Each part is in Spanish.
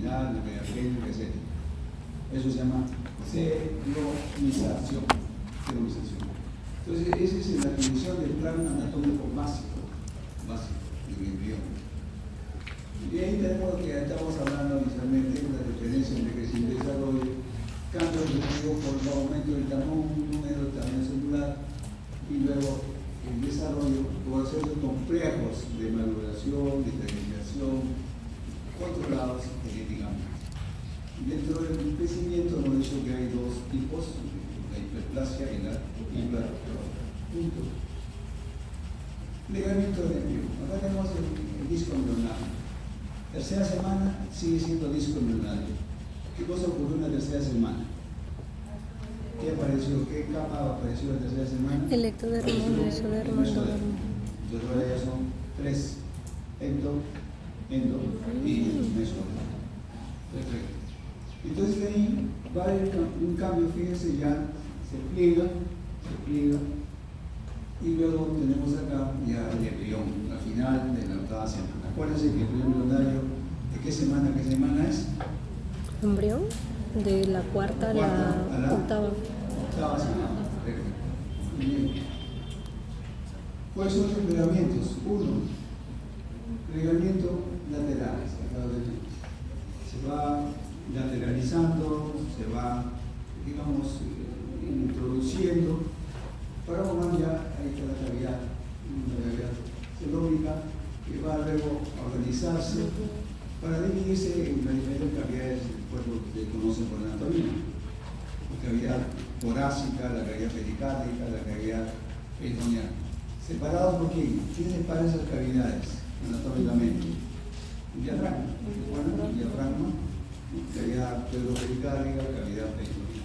abdominal, la media pélvica, etc. Eso se llama ceromización. Entonces, esa es la definición del plan anatómico básico del embrión. Y ahí tenemos que estamos hablando inicialmente de la diferencia entre crecimiento y desarrollo, cambios producidos por el aumento del número de tamaño celular, y luego el desarrollo por procesos complejos de maduración, de diferenciación, controlados genéticamente. Dentro del crecimiento hemos dicho que hay dos tipos, la hiperplasia y la hipertrofia. Plegamiento del embrión. Acá tenemos el disco embrionario. Tercera semana sigue siendo disco embrionario. ¿Qué cosa ocurrió en la tercera semana? ¿Qué apareció? ¿Qué capa apareció en la tercera semana? El ectodermo, el mesodermo, el endodermo. Entonces ahora ya son tres: endo y mesodermo. Perfecto. Entonces de ahí va a haber un cambio, fíjense, ya se pliega, y luego tenemos acá ya el embrión, al final de la octava semana. Acuérdense que el embrión embrionario, ¿de qué semana es? Embrión de la cuarta a la octava. Octava semana, perfecto. Bien. ¿Cuáles son los plegamientos? Uno, plegamiento laterales. Se va lateralizando, se va, digamos, introduciendo para formar ya ahí está la cavidad celómica, que va luego a organizarse para dividirse en las diferentes cavidades del cuerpo que se conocen por la anatomía. La cavidad torácica, la cavidad pericárdica, la cavidad peritoneal. ¿Separados por quién? ¿Quién separa esas cavidades anatómicamente? El diafragma. Bueno, el diafragma, cavidad pericárdica, cavidad peritoneal.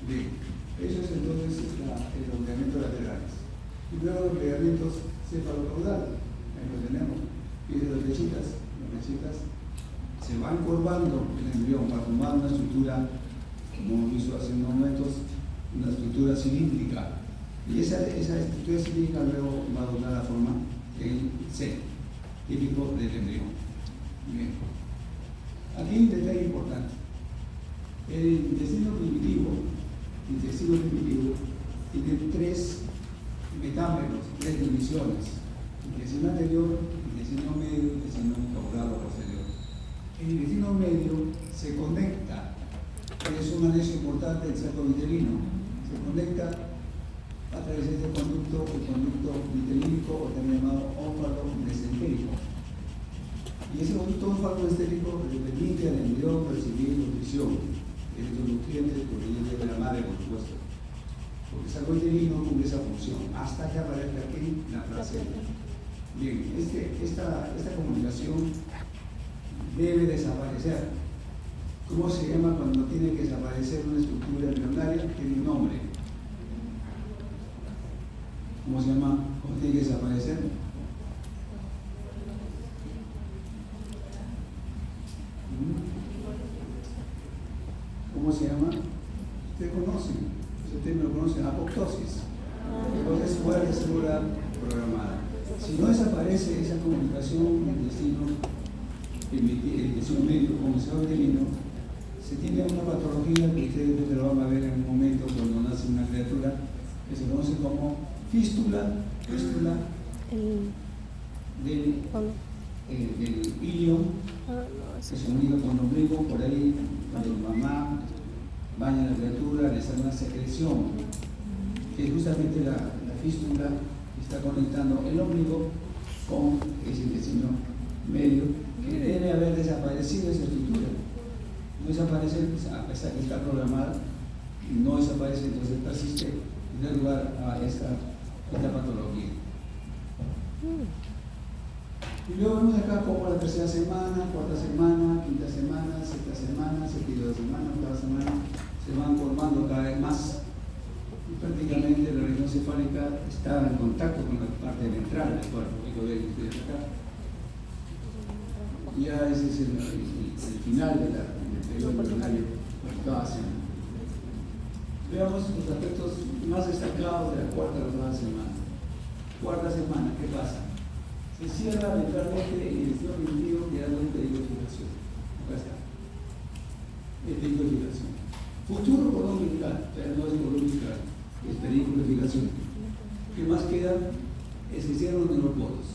Bien, eso es entonces el plegamiento laterales. Y luego los plegamientos cefalocaudales. Ahí lo tenemos. Fíjense las flechitas se van encorvando el embrión para formar una estructura, como hemos visto hace unos momentos, una estructura cilíndrica. Y esa estructura cilíndrica luego va a donar la forma del C, típico del embrión. Bien. Aquí hay un detalle importante. El intestino primitivo tiene tres metámeros, tres divisiones: intestino anterior, intestino medio, intestino caudal o posterior. El intestino medio se conecta, es un anexo importante del saco vitelino, se conecta a través de este conducto, el conducto vitelínico, o también llamado óvalo mesentérico. Y ese conducto óvalo mesentérico le permite al embrión recibir nutrición, estos nutrientes provenientes de la madre, por supuesto. Porque el saco vitelino cumple esa función hasta que aparezca aquí la placenta. Bien, esta comunicación debe desaparecer. ¿Cómo se llama cuando tiene que desaparecer una estructura embrionaria? Tiene un nombre. ¿Cómo se llama cuando tiene que desaparecer? ¿Cómo se llama? Ustedes conocen, ustedes me lo conocen, apoptosis. Entonces, muerte celular programada. Si no desaparece esa comunicación del intestino medio con el saco vitelino, se tiene una patología que ustedes lo van a ver en un momento cuando nace una criatura, que se conoce como fístula del ilio, que se unido con el ombligo. Por ahí, cuando la mamá baña a la criatura, le sale una secreción, que es justamente la fístula que está conectando el ombligo con ese intestino medio, que debe haber desaparecido esa estructura. No desaparece, a pesar que está programada, no desaparece, entonces persiste y da lugar a esta patología. Y luego vemos acá como la tercera semana, cuarta semana, quinta semana, sexta semana, séptima semana, octava semana, se van formando cada vez más. Y prácticamente la región cefálica está en contacto con la parte ventral del cuerpo, que lo ven ustedes acá. Ya ese es el final del periodo embrionario, octava semana. Veamos los aspectos más destacados de la cuarta a la octava semana. Cuarta semana, ¿qué pasa? Se cierra ventralmente el intestino primitivo quedando en pedigrificación. Acá está. Futuro cordón umbilical, pero no es cordón umbilical, es periculificación. ¿Qué más queda? Es que hicieron los neuroporos.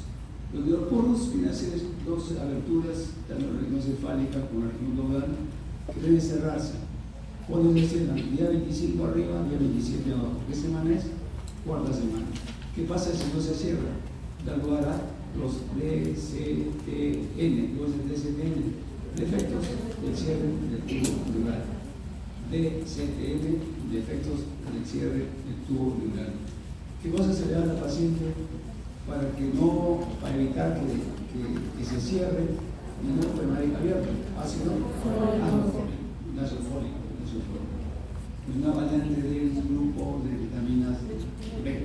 Los neuroporos tienen que ser dos aberturas, tanto la región cefálica como la región nodal, que deben cerrarse. ¿Cuándo se cierran? Día 25 arriba, día 27 abajo. ¿Qué semana es? Cuarta semana. ¿Qué pasa si no se cierra? Da lugar a los DCTN, los DCTN, defectos del cierre del tubo neural. DCTN, defectos del cierre del tubo neural. ¿Qué cosas se le da a la paciente para evitar que se cierre ningún permanente abierto? Ácido nasofólico. Una variante del grupo de vitaminas B9.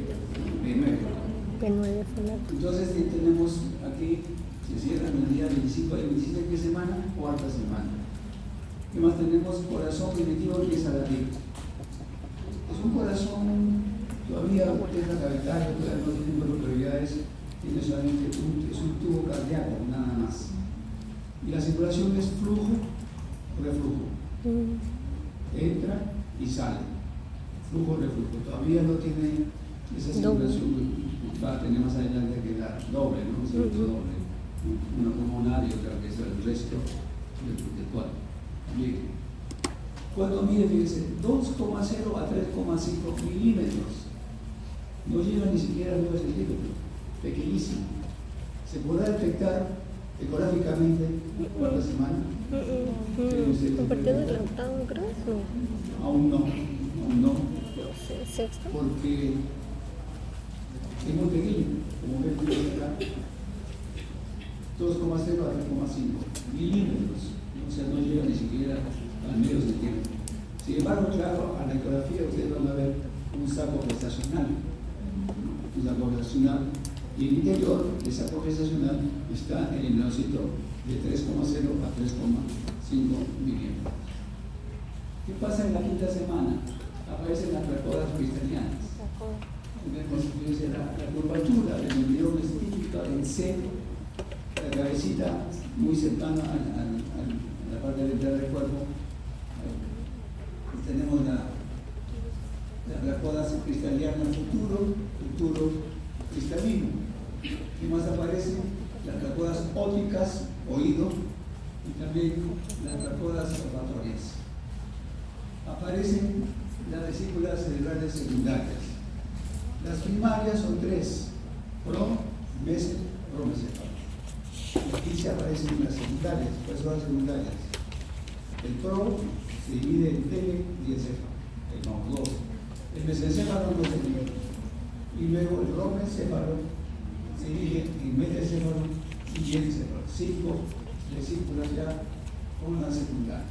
B9 folato. Entonces tenemos aquí, se cierran el día 25 y 27, ¿qué semana? Cuarta semana. ¿Qué más tenemos? Corazón primitivo empieza a latir. Es un corazón todavía tetra cavitario, todavía no tiene propiedades, tiene solamente es un tubo cardíaco, nada más. Y la circulación es flujo o reflujo. Entra y sale. Flujo o reflujo. Todavía no tiene esa circulación, va a tener más adelante que la doble, ¿no? Doble. Una pulmonar y otra que es el resto del cuerpo. Bien. ¿Cuánto mide? Fíjense, 2,0 a 3,5 milímetros. No llega ni siquiera a 9 centímetros. Pequeñísimo. Se podrá detectar ecográficamente cuarta semana. ¿A partir del octavo, creo? No. Aún no. No sé, sexto. Porque es muy pequeño, como ven acá, 2,0 a 3,5 milímetros. O sea, no llega ni siquiera al medio centímetro. Sin embargo, claro, a la ecografía ustedes van a ver un saco gestacional. Un saco gestacional. Y el interior de esa saco gestacional está el linfocito de 3,0 a 3,5 milímetros. ¿Qué pasa en la quinta semana? Aparecen las placodas cristalianas. La curvatura del embrión es típica en C, la cabecita muy cercana a la parte ventral del cuerpo. Tenemos las placodas cristalianas futuro cristalino. ¿Qué más aparece? Las placodas ópticas, oído, y también las placodas olfatorias. Aparecen las vesículas cerebrales secundarias. Las primarias son tres: pro, mes, romecéfalo. Y aquí se aparecen las secundarias. ¿Cuáles son las secundarias? El pro se divide en tele y encéfalo. Vamos, dos. El mesencéfalo no se divide. Y luego el romecéfalo se divide en metencéfalo y encéfalo. 5 vesículas ya con las secundarias.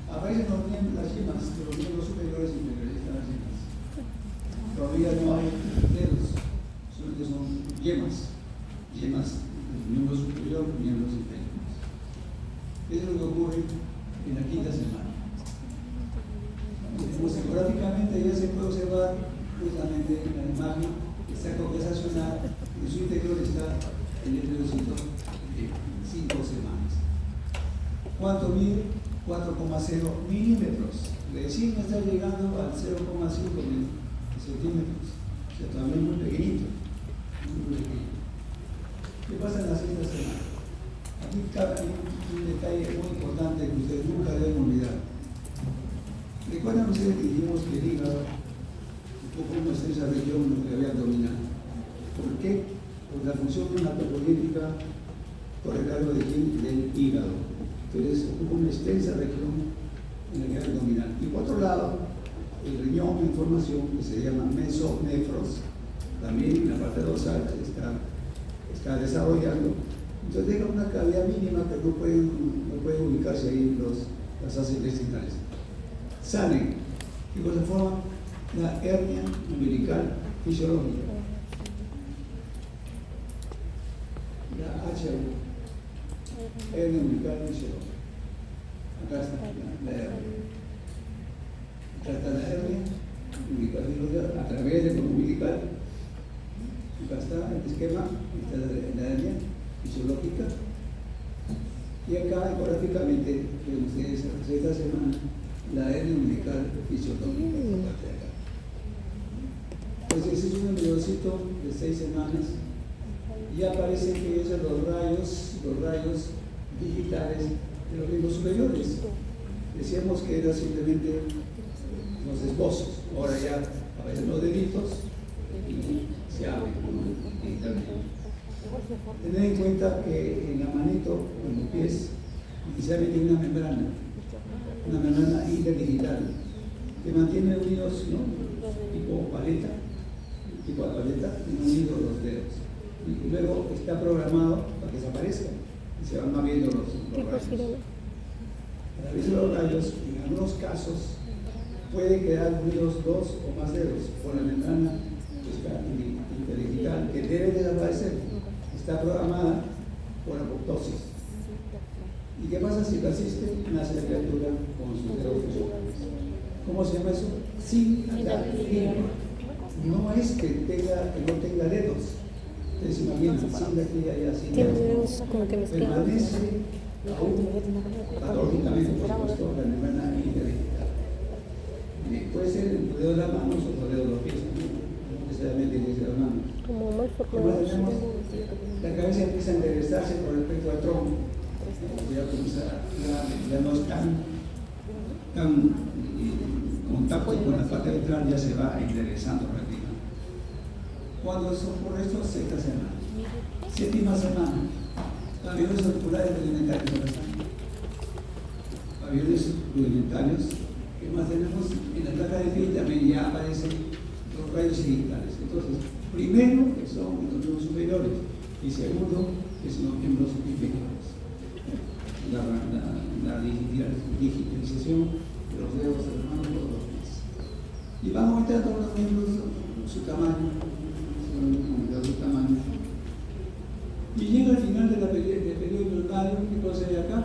Aparecen las yemas de los miembros superiores y inferiores. Están las yemas. Todavía no hay dedos, solamente son yemas del miembro superior y miembros inferiores. Eso es lo que ocurre en la quinta semana. Ecográficamente ya se puede observar justamente en la imagen que está conversacional, en su interior está el embriocito de 5 semanas. ¿Cuánto mide? 4,0 milímetros. Recién está llegando al 0,5 centímetros. O sea, todavía muy pequeñito. Muy pequeño. ¿Qué pasa en la sexta semana? Aquí cabe un detalle muy importante que ustedes nunca deben olvidar. ¿Recuerdan ustedes que dijimos que el hígado un poco no está en esa región abdominal? ¿Por qué? Porque la función hematopoyética corre a cargo de quién? Del hígado. Entonces ocupa una extensa región en la cavidad abdominal. Y por otro lado, el riñón en formación, que se llama mesonefros, también en la parte dorsal está desarrollando. Entonces deja una cavidad mínima que no puede ubicarse ahí las asas intestinales. Salen, ¿qué cosa forma? La hernia umbilical fisiológica. La HU. Hernia umbilical fisiológica. Acá está la hernia. Acá está la hernia umbilical fisiológica a través del cordón umbilical. Acá está el esquema, está la hernia fisiológica. Y acá ecográficamente, esta semana, la hernia umbilical fisiotópica por parte de acá. Pues ese es un embrióncito de 6 semanas. Ya parece que es los rayos digitales de los miembros superiores. Decíamos que era simplemente los esbozos. Ahora ya aparecen los deditos y se abren digitalmente. Tened en cuenta que en la manito, en los pies, inicialmente hay una membrana interdigital que mantiene unidos, ¿no? tipo paleta, y unidos los dedos. Y luego está programado para que desaparezcan y se van moviendo los rayos. A través de los rayos, en algunos casos, puede quedar unidos 2 o más dedos por la membrana interdigital que debe desaparecer. Está programada por apoptosis. ¿Y qué pasa si persiste? Nace la criatura con sus dedos funcionales. ¿Cómo se llama eso? Sin dactilia. No es que no tenga dedos. Ustedes se imaginan, sin dactilia ya sin dedos. Permanece aún patológicamente, por supuesto, la membrana interdigital. Puede ser el dedo de las manos o el dedo de los pies, no necesariamente el dedo de las manos. La cabeza empieza a enderezarse con respecto al tronco. Ya no es tan contacto con la parte ventral, ya se va enderezando prácticamente. Cuando eso ocurre esto, 6ª semana. 7ª semana, pabellones auriculares rudimentarios. Pabellones rudimentarios. ¿Qué más tenemos? En la placa de piel también ya aparecen los rayos digitales. Entonces, primero que son los miembros superiores y segundo que son los miembros inferiores. La digitalización de los dedos de las manos por los pies. Y van aumentando los miembros su tamaño, y llega al final del periodo embrionario. ¿Qué cosa hay acá?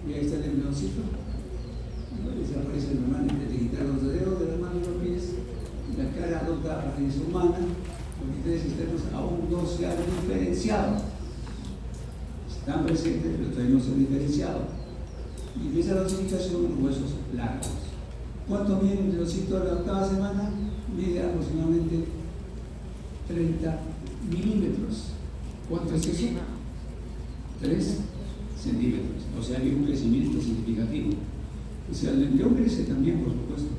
Y ahí está el embrioncito. Desaparece normalmente digital los dedos de las manos y los pies. La cara adopta apariencia humana. Los criteриos externos aún no se han diferenciado. Están presentes, pero todavía no se han diferenciado. Y empieza la osificación en huesos largos. ¿Cuánto mide el embrioncito cada semana? Mide aproximadamente 30 milímetros. ¿Cuánto es eso? 3 centímetros. O sea, hay un crecimiento significativo. O sea, el embrión crece también, por supuesto,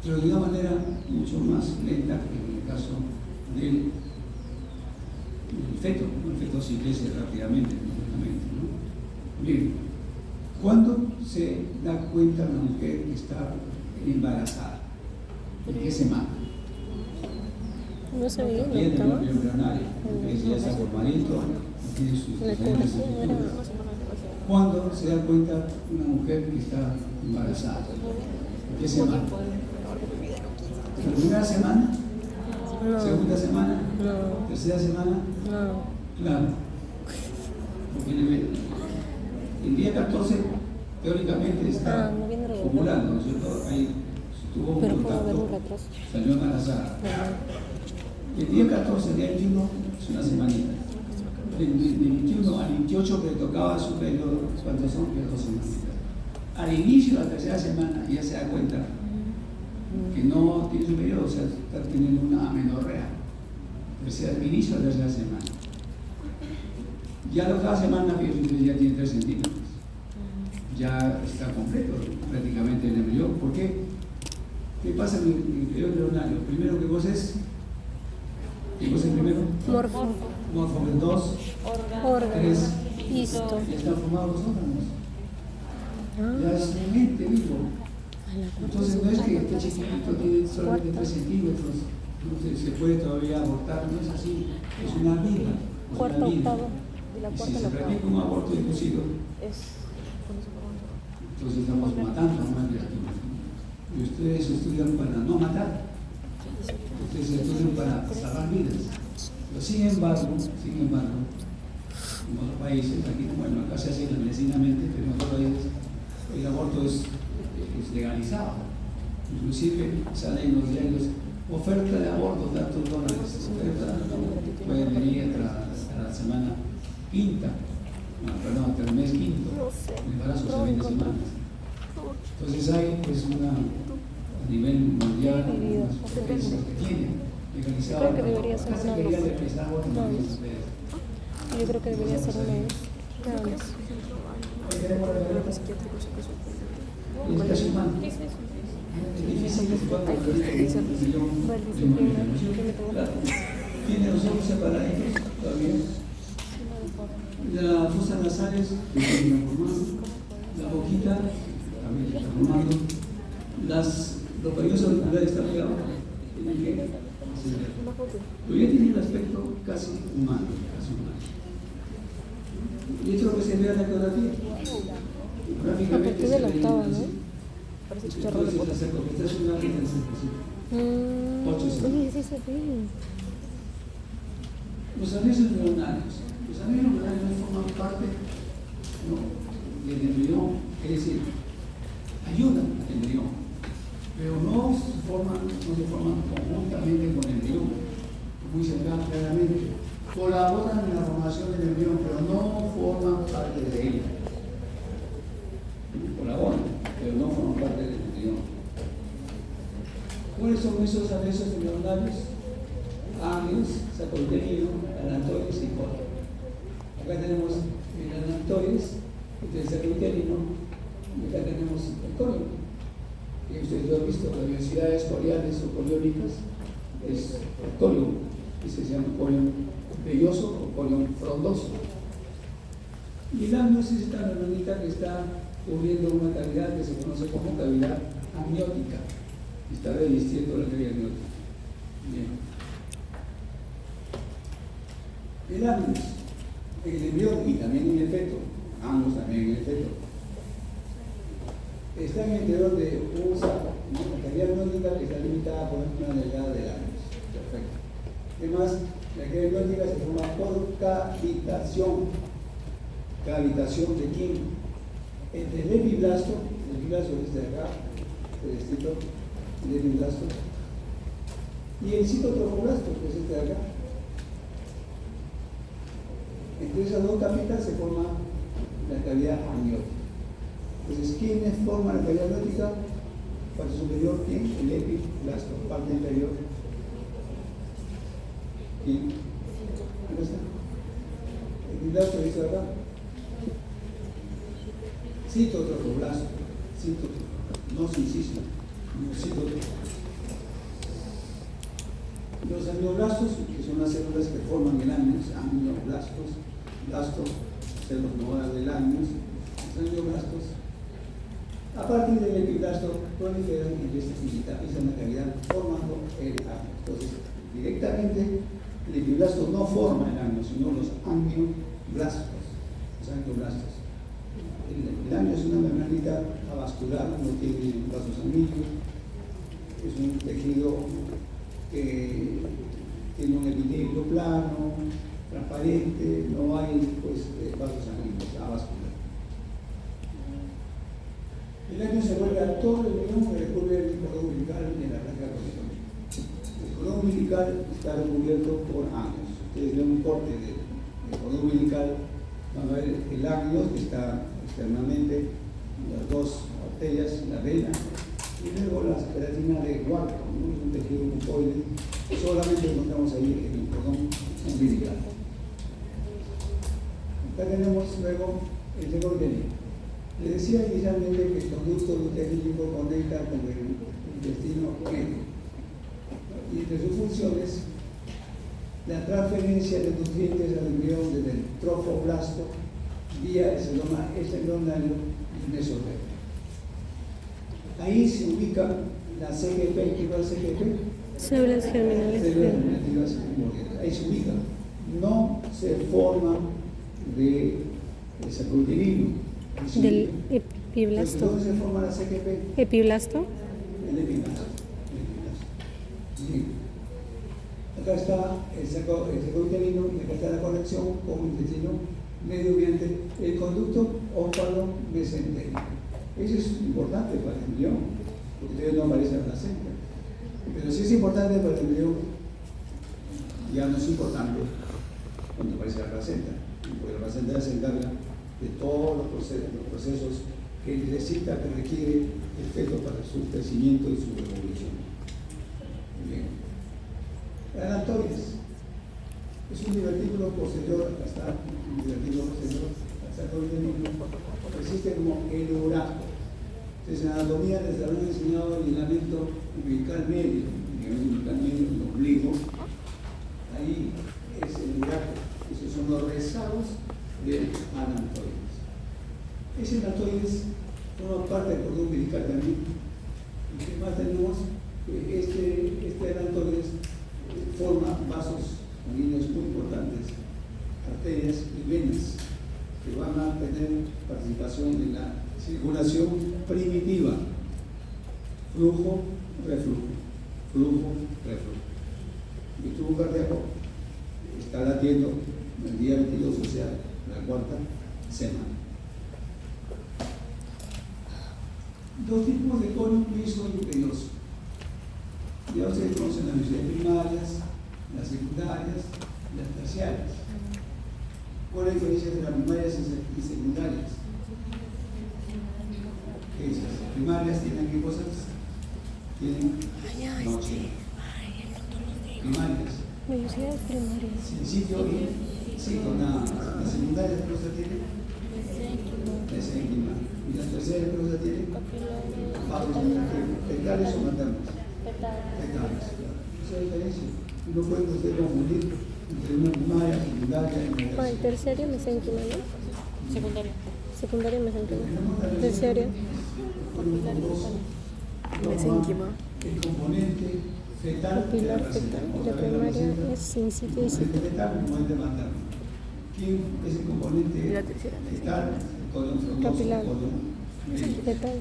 pero de una manera mucho más lenta que en el caso del feto. El feto sí crece rápidamente, ¿no? Bien, ¿cuándo se da cuenta la mujer que está embarazada? ¿En qué semana? No se veía, También en el periodo embrionario, ya está formadito, tiene sus diferentes estructuras. ¿Cuándo se da cuenta una mujer que está embarazada? ¿En qué semana? ¿En la primera semana? No. ¿Segunda semana? No. ¿Tercera semana? No. Claro. Porque el día 14 teóricamente está ovulando, ¿no es cierto? Ahí tuvo un contacto, salió embarazada. El día 14, el día 21 es una semanita. Del 21 al 28 que le tocaba su periodo, ¿cuántos son? 2 semanitas. Al inicio de la tercera semana ya se da cuenta que no tiene su periodo, o sea, está teniendo una amenorrea. Al inicio de la tercera semana. Ya la octava semana, fíjense, ya tiene 3 centímetros. Ya está completo prácticamente el embrión. ¿Por qué? ¿Qué pasa en el periodo embrionario? Primero, ¿qué cosa es? ¿Qué cosa es primero? Morfo. Morfo, 2, Órgano. 3. Listo. Ya están formados los órganos. Ya es un ente vivo. Entonces no es que este chiquitito tiene solamente 3 centímetros, no se puede todavía abortar, no es así, es una vida. Cuarto, octavo. Y si se practica un aborto inducido, entonces estamos matando a una criatura. Y ustedes estudian para no matar, ustedes estudian para salvar vidas. Pero sin embargo, en otros países, aquí, bueno, acá se hace medicinamente, pero en otros países el aborto es legalizado. Inclusive salen los diarios, oferta de aborto, tantos dólares, oferta, pueden venir hasta la semana quinta, perdón, hasta el mes quinto, el embarazo se 20 semanas. Entonces hay pues a nivel mundial unas potencias que tienen legalizado. Creo que debería ser Casi una quería vez. legalizar ahora Una también vez. ustedes. Yo creo que debería ser una vez. Nada más. Ahí tenemos la verdad. Y es casi humano. ¿Qué es eso? Es difícil que cuando claro, tiene los ojos separaditos todavía. Las fosas nasales que se están formando, la boquita también se está formando, los cabellos auriculares están pegados, tienen que acelerar. Pero ya tiene un aspecto casi humano, Y esto es lo que se ve en la ecografía. A partir de la octava, ¿no? Parece chicharrón de Entonces, foto. esta es una línea de 8 Oye, sí se ve. Los anillos neuronales. Los anillos neuronales forman parte, ¿no?, del embrión, es decir, ayudan al embrión, pero no se forman conjuntamente con el embrión, como dice acá claramente. Colaboran en la formación del embrión, pero no forman parte de él. Colaboran, pero no forman parte del embrión. ¿Cuáles son esos anexos neuronales? Ángeles, sacontenido, anatoides y coro. Acá tenemos el anatoides, el sacontenido, y acá tenemos el coro. Y ustedes lo han visto, las velocidades coriales o coriónicas es el corium, que se llama corium velloso o corium frondoso. Y el ánus es esta neuronita que está cubriendo una cavidad que se conoce como cavidad amniótica. Está revistiendo la cavidad amniótica. Bien. El ánus, el embrión y también en el feto, ambos también en el feto, está en el interior de un saco, ¿no? La cavidad amniótica que está limitada por una delgada del ánus. Perfecto. Además, la cavidad amniótica se forma por cavitación de quién? Entre el epiblasto es de acá, el distrito, el epiblasto, y el citotrofoblasto, que es este de acá. Entre esas dos capitas se forma la cavidad amniótica. Entonces, ¿quiénes forman la cavidad amniótica? Parte superior, ¿quién? El epiblasto, parte inferior. ¿Quién? ¿Dónde está? El epiblasto dice acá. Citotrofoblasto, no sin cisma, citotrofoblasto. Los amnioblastos, que son las células que forman el ánus, amnioblastos, blastos, células nuevas del ánus, los amnioblastos, a partir del epiblasto proliferan y desestabilizan la cavidad formando el ánus. Entonces, directamente el epiblasto no forma el ánus, sino los amnioblastos. El ánus es una membranita avascular, no tiene vasos sanguíneos, es un tejido que tiene un epitelio plano, transparente, no hay pues, vasos sanguíneos, avascular. El ánus se vuelve a todo el embrión que recubre el cordón umbilical en la placa coronaria. El cordón umbilical está recubierto por ánus. Ustedes ven un corte del cordón umbilical, van a ver el ánus que está externamente, las dos arterias, la vena, y luego la queratina de Wharton, ¿no? Es un tejido mucoide, solamente encontramos ahí en el cordón umbilical. Acá tenemos luego el serotonina. Les decía inicialmente que el conducto uterínico conecta con el intestino medio. Y entre sus funciones, la transferencia de nutrientes al embrión desde el trofoblasto vía el celoma extraembrionario y mesotelioma. Ahí se ubica la CGP, ¿qué va a CGP? Células germinales. Células germinativas primordiales. Ahí se ubica. No se forman de sacudirino. Del epiblasto. ¿Dónde se forma la CGP? ¿Epiblasto? El epiblasto. Bien. Acá está el saco uterino y acá está la conexión con el intestino medio mediante el conducto ófalo-mesentérico. Eso es importante para el embrión, porque todavía no aparece la placenta. Pero sí es importante para el embrión, ya no es importante cuando aparece la placenta, porque la placenta se encarga de todos los procesos que necesita, que requiere el feto para su crecimiento y su evolución. Muy bien. La anatoides es un divertículo posterior, acá está un divertículo posterior, hasta todo el libro, existe como el oráculo. Entonces, en anatomía les habrán enseñado el ligamento umbilical medio, el ombligo, ahí es el oráculo. Esos son los rezagos del anatoides. Ese anatoides forma parte del cordón umbilical también. ¿Y qué más tenemos? Este anatoides forma vasos sanguíneos muy importantes, arterias y venas, que van a tener participación en la circulación primitiva, flujo, reflujo, flujo, reflujo. El tubo cardíaco está latiendo el día 22, o sea, la cuarta semana. Dos tipos de colon liso y velloso. Ya ustedes conocen las necesidades primarias, las secundarias y las terciarias. ¿Cuál es la diferencia entre las primarias y secundarias? Esas primarias tienen qué cosas? Tienen noche. Primarias. Velocidades primarias. Sin sitio y sí, con las secundarias, ¿qué cosa tiene? Mesénquima. ¿Y las terciarias qué cosa tiene? Petales o maternos. Petales. Esa es la diferencia. No pueden ustedes confundir entre una primaria, secundaria y una terciaria. El terciario mesénquima, ¿no? Secundaria. Secundaria mesénquima. Terciario. Mesénquima. El componente fetal de Capilar la placenta. fetal. Y la primaria es sin sitio y El sitio. fetal, el componente materno. ¿Quién es el componente La tercera. fetal? El colon frondoso. Capilar. Colon Fetal.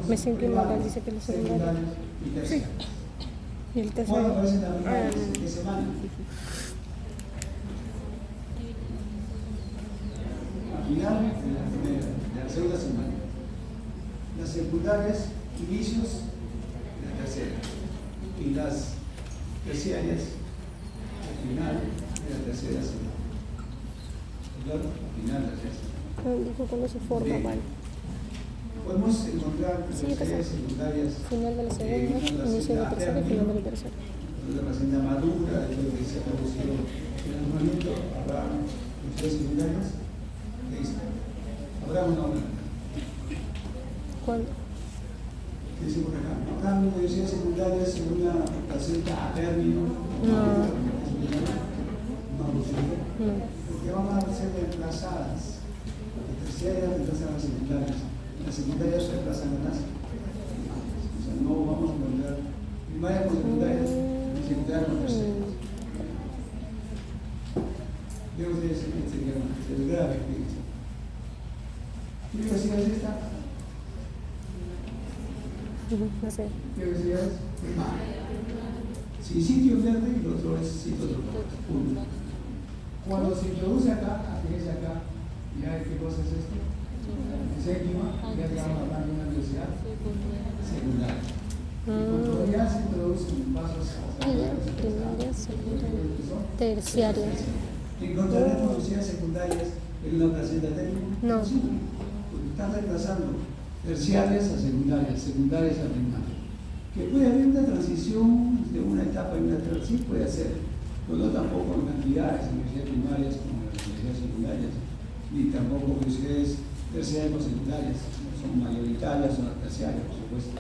Mesénquima dice que es la secundaria. Y terciaria. Y el ¿Cuándo terciario. aparecen las primarias? ¿Qué semana? Al final de la primera, de la segunda semana. Las secundarias, inicios de la tercera. Y las terciarias, al final de la tercera semana. Claro, al final de la tercera. Dijo cuando se forma, vale. Podemos encontrar Sí, terciarias secundarias. Final de la segunda, inicio de la tercera y final de la tercera. La placenta madura, después de que se ha producido el almacenamiento, habrá terciarias secundarias. Listo. Habrá una hora. ¿Cuándo? ¿Qué dice por acá? Habrá terciarias secundarias en una placenta a término. No. No, porque van a ser reemplazadas. Las terciarias reemplazan a las secundarias. Las secundarias reemplazan a las primarias. O sea, no vamos a encontrar primarias con secundarias y secundarias con terciarias. Veo ustedes el grave, fíjense. ¿Qué velocidad es esta? No sé. ¿Qué velocidad es? Primaria. Si sitio verde y el otro es sitio tropical. Uno. Cuando se introduce acá, fíjense acá, ya qué cosa es esto. Séptima, ya estamos hablando de una velocidad secundaria. Y cuando ya se introducen pasos Primaria, secundaria, terciaria. ¿encontraremos velocidades secundarias en una placenta térmica? No. Sí, porque están reemplazando terciarias a secundarias, secundarias a primarias. Que puede haber una transición de una etapa en otra, sí puede ser, pero no tampoco en cantidades, en velocidades primarias como en las velocidades secundarias, ni tampoco velocidades terciarias o secundarias, son mayoritarias o terciarias, por supuesto.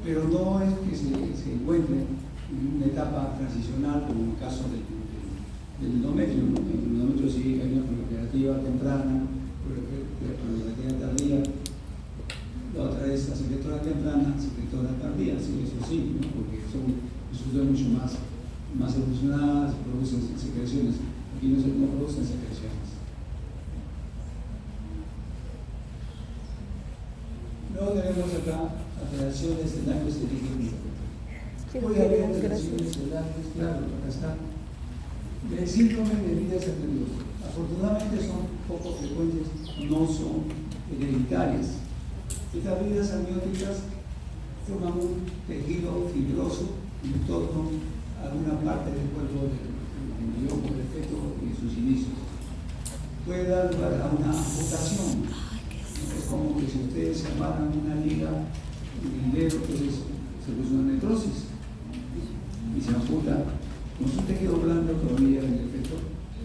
Pero no es que se encuentre en una etapa transicional como en el caso del endometrio, ¿no? En el endometrio sí hay una proliferativa temprana, proliferativa tardía, la otra es la secretora temprana, secretora tardía, sí, eso sí, ¿no? Porque son estructuras mucho más evolucionadas, producen secreciones, aquí no producen secreciones. Luego tenemos acá alteraciones del daño cerebral. Puede haber alteraciones del daño, claro, acá está. El síndrome de heridas nerviosas. Afortunadamente son poco frecuentes, no son hereditarias. Estas heridas amnióticas forman un tejido fibroso en torno a alguna parte del cuerpo del embrión del feto y sus inicios. Puede dar lugar a una amputación Es como que si ustedes se amaran una liga en dinero, entonces se puso una necrosis y se amputa. Como es un tejido blando todavía en efecto,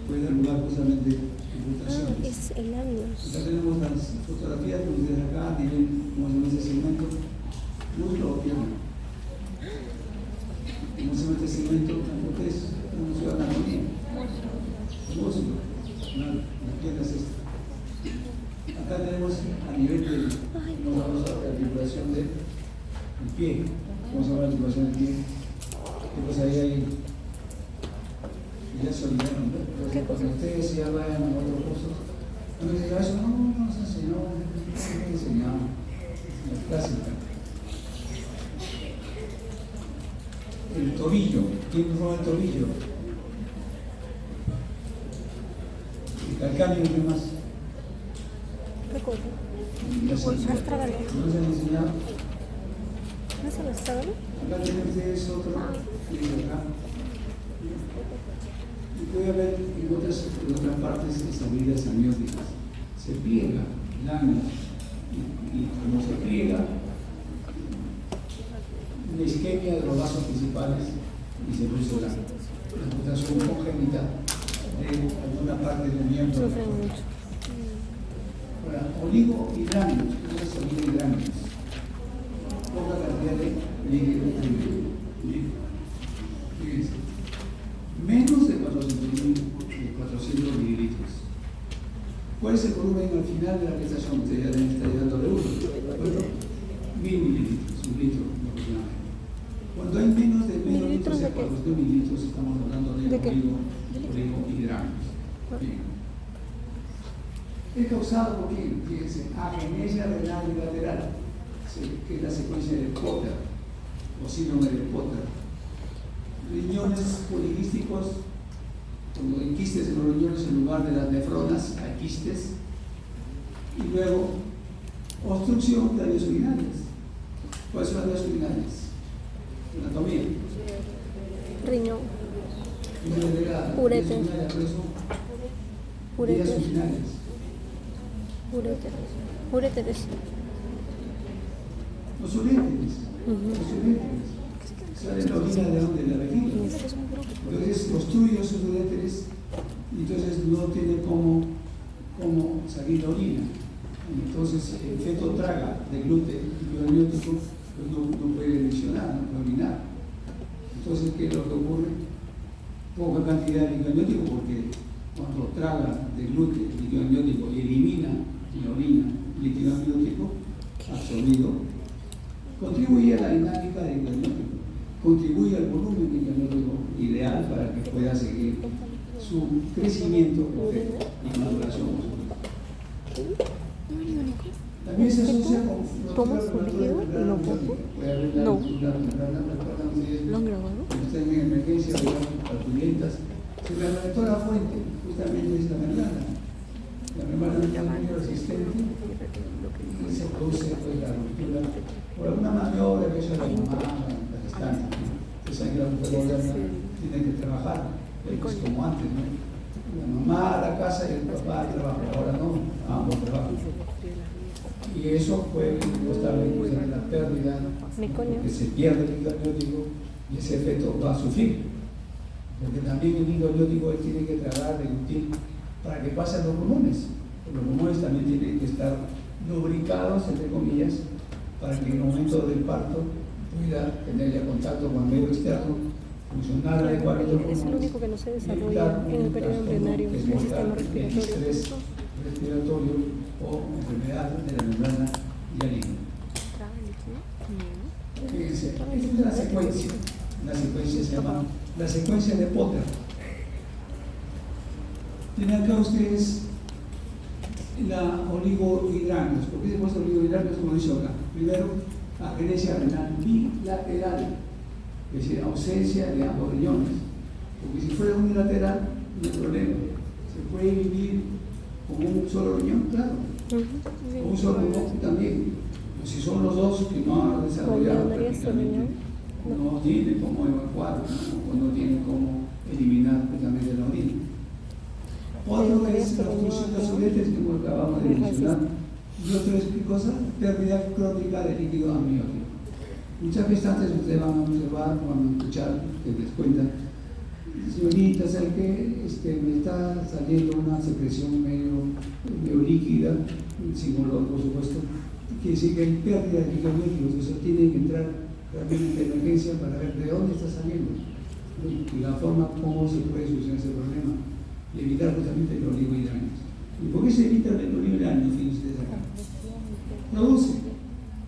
puede dar lugar justamente a amputaciones. Es el años. Acá tenemos las fotografías que ustedes acá tienen como se llama ese segmento, muslo o pierna. ¿Cómo se llama este segmento? Porque es una ciudad anatomía. Músculo. La pierna es esta. Acá tenemos a nivel de la articulación del pie. ¿Cómo se llama la articulación del pie? Pues ahí hay. Ya se olvidaron, ¿no? Cuando ustedes ya vayan a otros cursos, no me dicen, eso no se enseñó, no se enseñó. La clásica. El tobillo. ¿Quién forma el tobillo? El calcáneo y demás. ¿Qué cosa? ¿No se han enseñado? ¿No se lo saben? Acá tienen ustedes otro, y acá. Y puede haber en otras partes estas heridas amnióticas. Se pliega el ano y como se pliega, una isquemia de los vasos principales y se produce la amputación congénita de alguna parte del miembro. Sufren mucho. Ahora, oligohidrámidos, ¿qué es oligohidrámidos? Poca cantidad de líquido. Fíjense, menos de 400 mililitros. ¿Cuál es el volumen al final de la gestación? Usted ya deben estar llegando de 1. Bueno, 1000 mililitros, un litro aproximadamente. Cuando hay menos de medio litro, o sea, 400 mililitros, estamos hablando de oligohidrámidos. Bien. Es causado por quién? Fíjense, agenesia renal bilateral, que es la secuencia de Potter, o síndrome de Potter. Riñones poliquísticos, cuando hay quistes en los riñones en lugar de las nefronas, hay quistes. Y luego, obstrucción de las vías urinarias. ¿Cuáles son las vías urinarias? Anatomía. Riñón. Ureter. Ureter. Vías urinarias. Ureteres. Los uréteres. Los uréteres. Sale la orina de donde, de la vejiga. Entonces obstruye esos uréteres y entonces no tiene cómo salir la orina. Entonces el feto traga de gluten y amniótico, pues no puede eleccionar, no puede orinar. Entonces, ¿qué es lo que ocurre? Poca cantidad de líquido amniótico, porque cuando traga de gluten, líquido amniótico y elimina la orina líquido amniótico absorbido, contribuye a la dinámica del líquido amniótico, contribuye al volumen líquido amniótico ideal para que pueda seguir su crecimiento y maduración. También se asocia con ¿Tomas su líquido y lo poco? No. ¿Lo han grabado? Están en emergencia, parturientas. Se me reventó la fuente, justamente es la membrana. La membrana es muy resistente y se produce pues, la ruptura por alguna maniobra que ella la mamá, la gestante. Esa que la mujer tiene que trabajar, es como antes, ¿no? La mamá a la casa y el papá al trabajo, ahora no, ambos trabajan. Y eso puede costarle pues, la pérdida, que se pierde el líquido amniótico y ese feto va a sufrir. Porque también el líquido amniótico tiene que tragar, deglutir, para que pasen los pulmones. Los pulmones también tienen que estar lubricados, entre comillas, para que en el momento del parto pueda tener ya contacto con el medio externo, funcionar adecuadamente. Es el único que no se desarrolla en el periodo embrionario, el sistema respiratorio. Estrés respiratorio o enfermedad de la membrana hialina. Fíjense, esta es la secuencia. La secuencia se llama la secuencia de Potter. Tienen acá ustedes la oligohidrámidos. ¿Por qué se puede oligohidrámidos como dice acá? Primero, agenesia renal bilateral, es decir, ausencia de ambos riñones. Porque si fuera unilateral, no hay problema. Se puede vivir con un solo riñón, claro. Con un solo riñón también. Pero si son los dos que no han desarrollado prácticamente, no tienen cómo evacuar, ¿no? O no tienen cómo eliminar prácticamente la orina. Otro es la obstrucción de los uretes, que acabamos de mencionar, Y otra cosa, pérdida crónica de líquido amniótico. Muchas veces antes ustedes van a observar, van a escuchar que les cuentan, señorita, ¿sabe qué? Me está saliendo una secreción medio líquida, sin olor, por supuesto. Quiere decir que hay pérdida de líquido amniótico, eso tiene que entrar realmente en emergencia para ver de dónde está saliendo y la forma como se puede solucionar ese problema y evitar justamente los oligohidratos. ¿Y por qué se evita el oligohidrato? Fíjense ustedes acá. Produce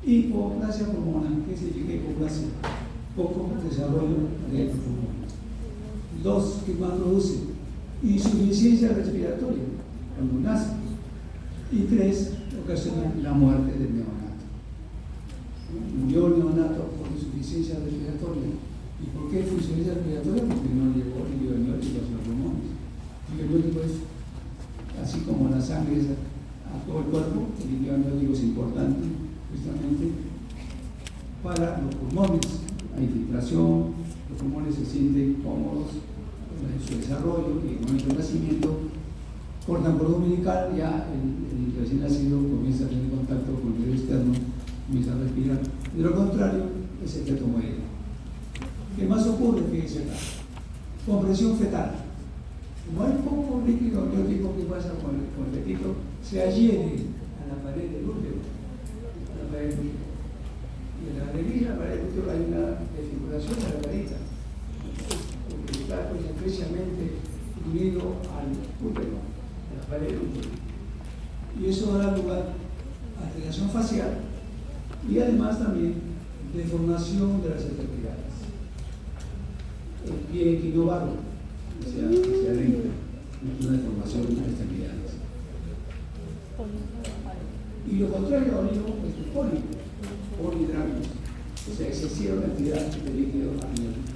hipoplasia pulmonar. ¿Qué significa hipoplasia? Poco desarrollo de pulmones. 2, ¿qué más produce? Insuficiencia respiratoria cuando nace. Y 3, ocasiona la muerte del neonato. Murió el neonato por insuficiencia respiratoria. ¿Y por qué insuficiencia respiratoria? Porque no llegó el líquido amniótico a los pulmones. El líquido amniótico es, así como la sangre es a todo el cuerpo, el líquido amniótico es importante justamente para los pulmones. Hay filtración, los pulmones se sienten cómodos en su desarrollo y en el momento del nacimiento cortan cordón umbilical, ya el recién nacido comienza a tener contacto con el medio externo, comienza a respirar. De lo contrario, es el feto muere. ¿Qué más ocurre? Fíjense acá. Compresión fetal. Como hay poco líquido amniótico, ¿qué pasa con el fetito? Se adhiere a la pared del útero. Y en la pared del útero hay una desfiguración de la varita, porque está pues, estrechamente unido al útero, a la pared del útero. Y eso da lugar a alteración facial y además también deformación de las extremidades. El pie equinovarro, hacia adentro, una deformación de las extremidades. Y lo contrario a oligo es el pólipo, polihidratos, o sea, excesiva cantidad de líquido amniótico.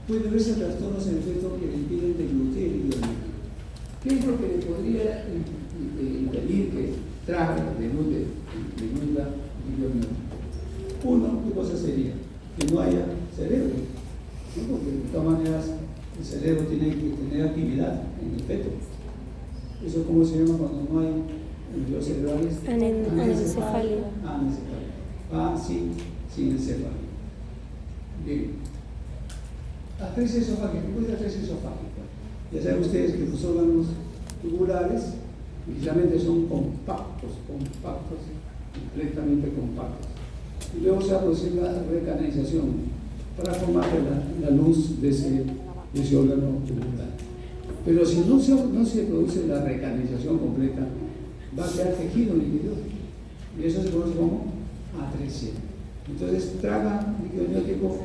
Puede verse trastornos en el feto que le impiden deglutir el líquido amniótico. ¿Qué es lo que le podría impedir que trague, deglute el líquido amniótico? Uno, ¿qué cosa sería? Que no haya cerebro, ¿no? Porque de todas maneras el cerebro tiene que tener actividad en el feto. ¿Eso cómo se llama cuando no hay embrios cerebrales? Anencefalia. Sin encéfalo. Bien. Atresia esofágica. ¿Qué es atresia esofágica? Ya saben ustedes que los órganos tubulares precisamente son compactos, completamente compactos. Y luego se va a producir la recanalización para formar la luz de ese órgano tubular. Pero si no se produce la recanalización completa, va a quedar tejido líquido. Y eso se conoce como atresia. Entonces, traga líquido amniótico,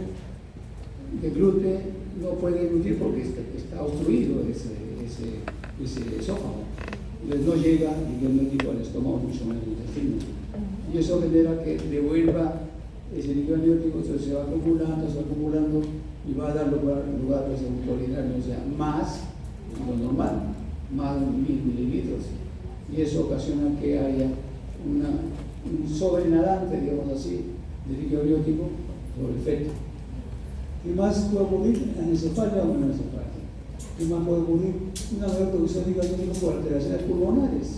deglute, no puede deglutir porque está obstruido ese esófago. Entonces, no llega líquido amniótico al estómago, mucho menos al intestino. Y eso genera que devuelva ese líquido amniótico, entonces se va acumulando y va a dar lugar a ese polihidrato, o sea, más lo normal, más de 1000 mililitros. Y eso ocasiona que haya un sobrenadante, digamos así, de líquido amniótico sobre el feto. ¿Qué más puede ocurrir? Anencefalia o menencefalia. ¿Qué más puede ocurrir? Una mayor producción de líquido amniótico por alteraciones pulmonares.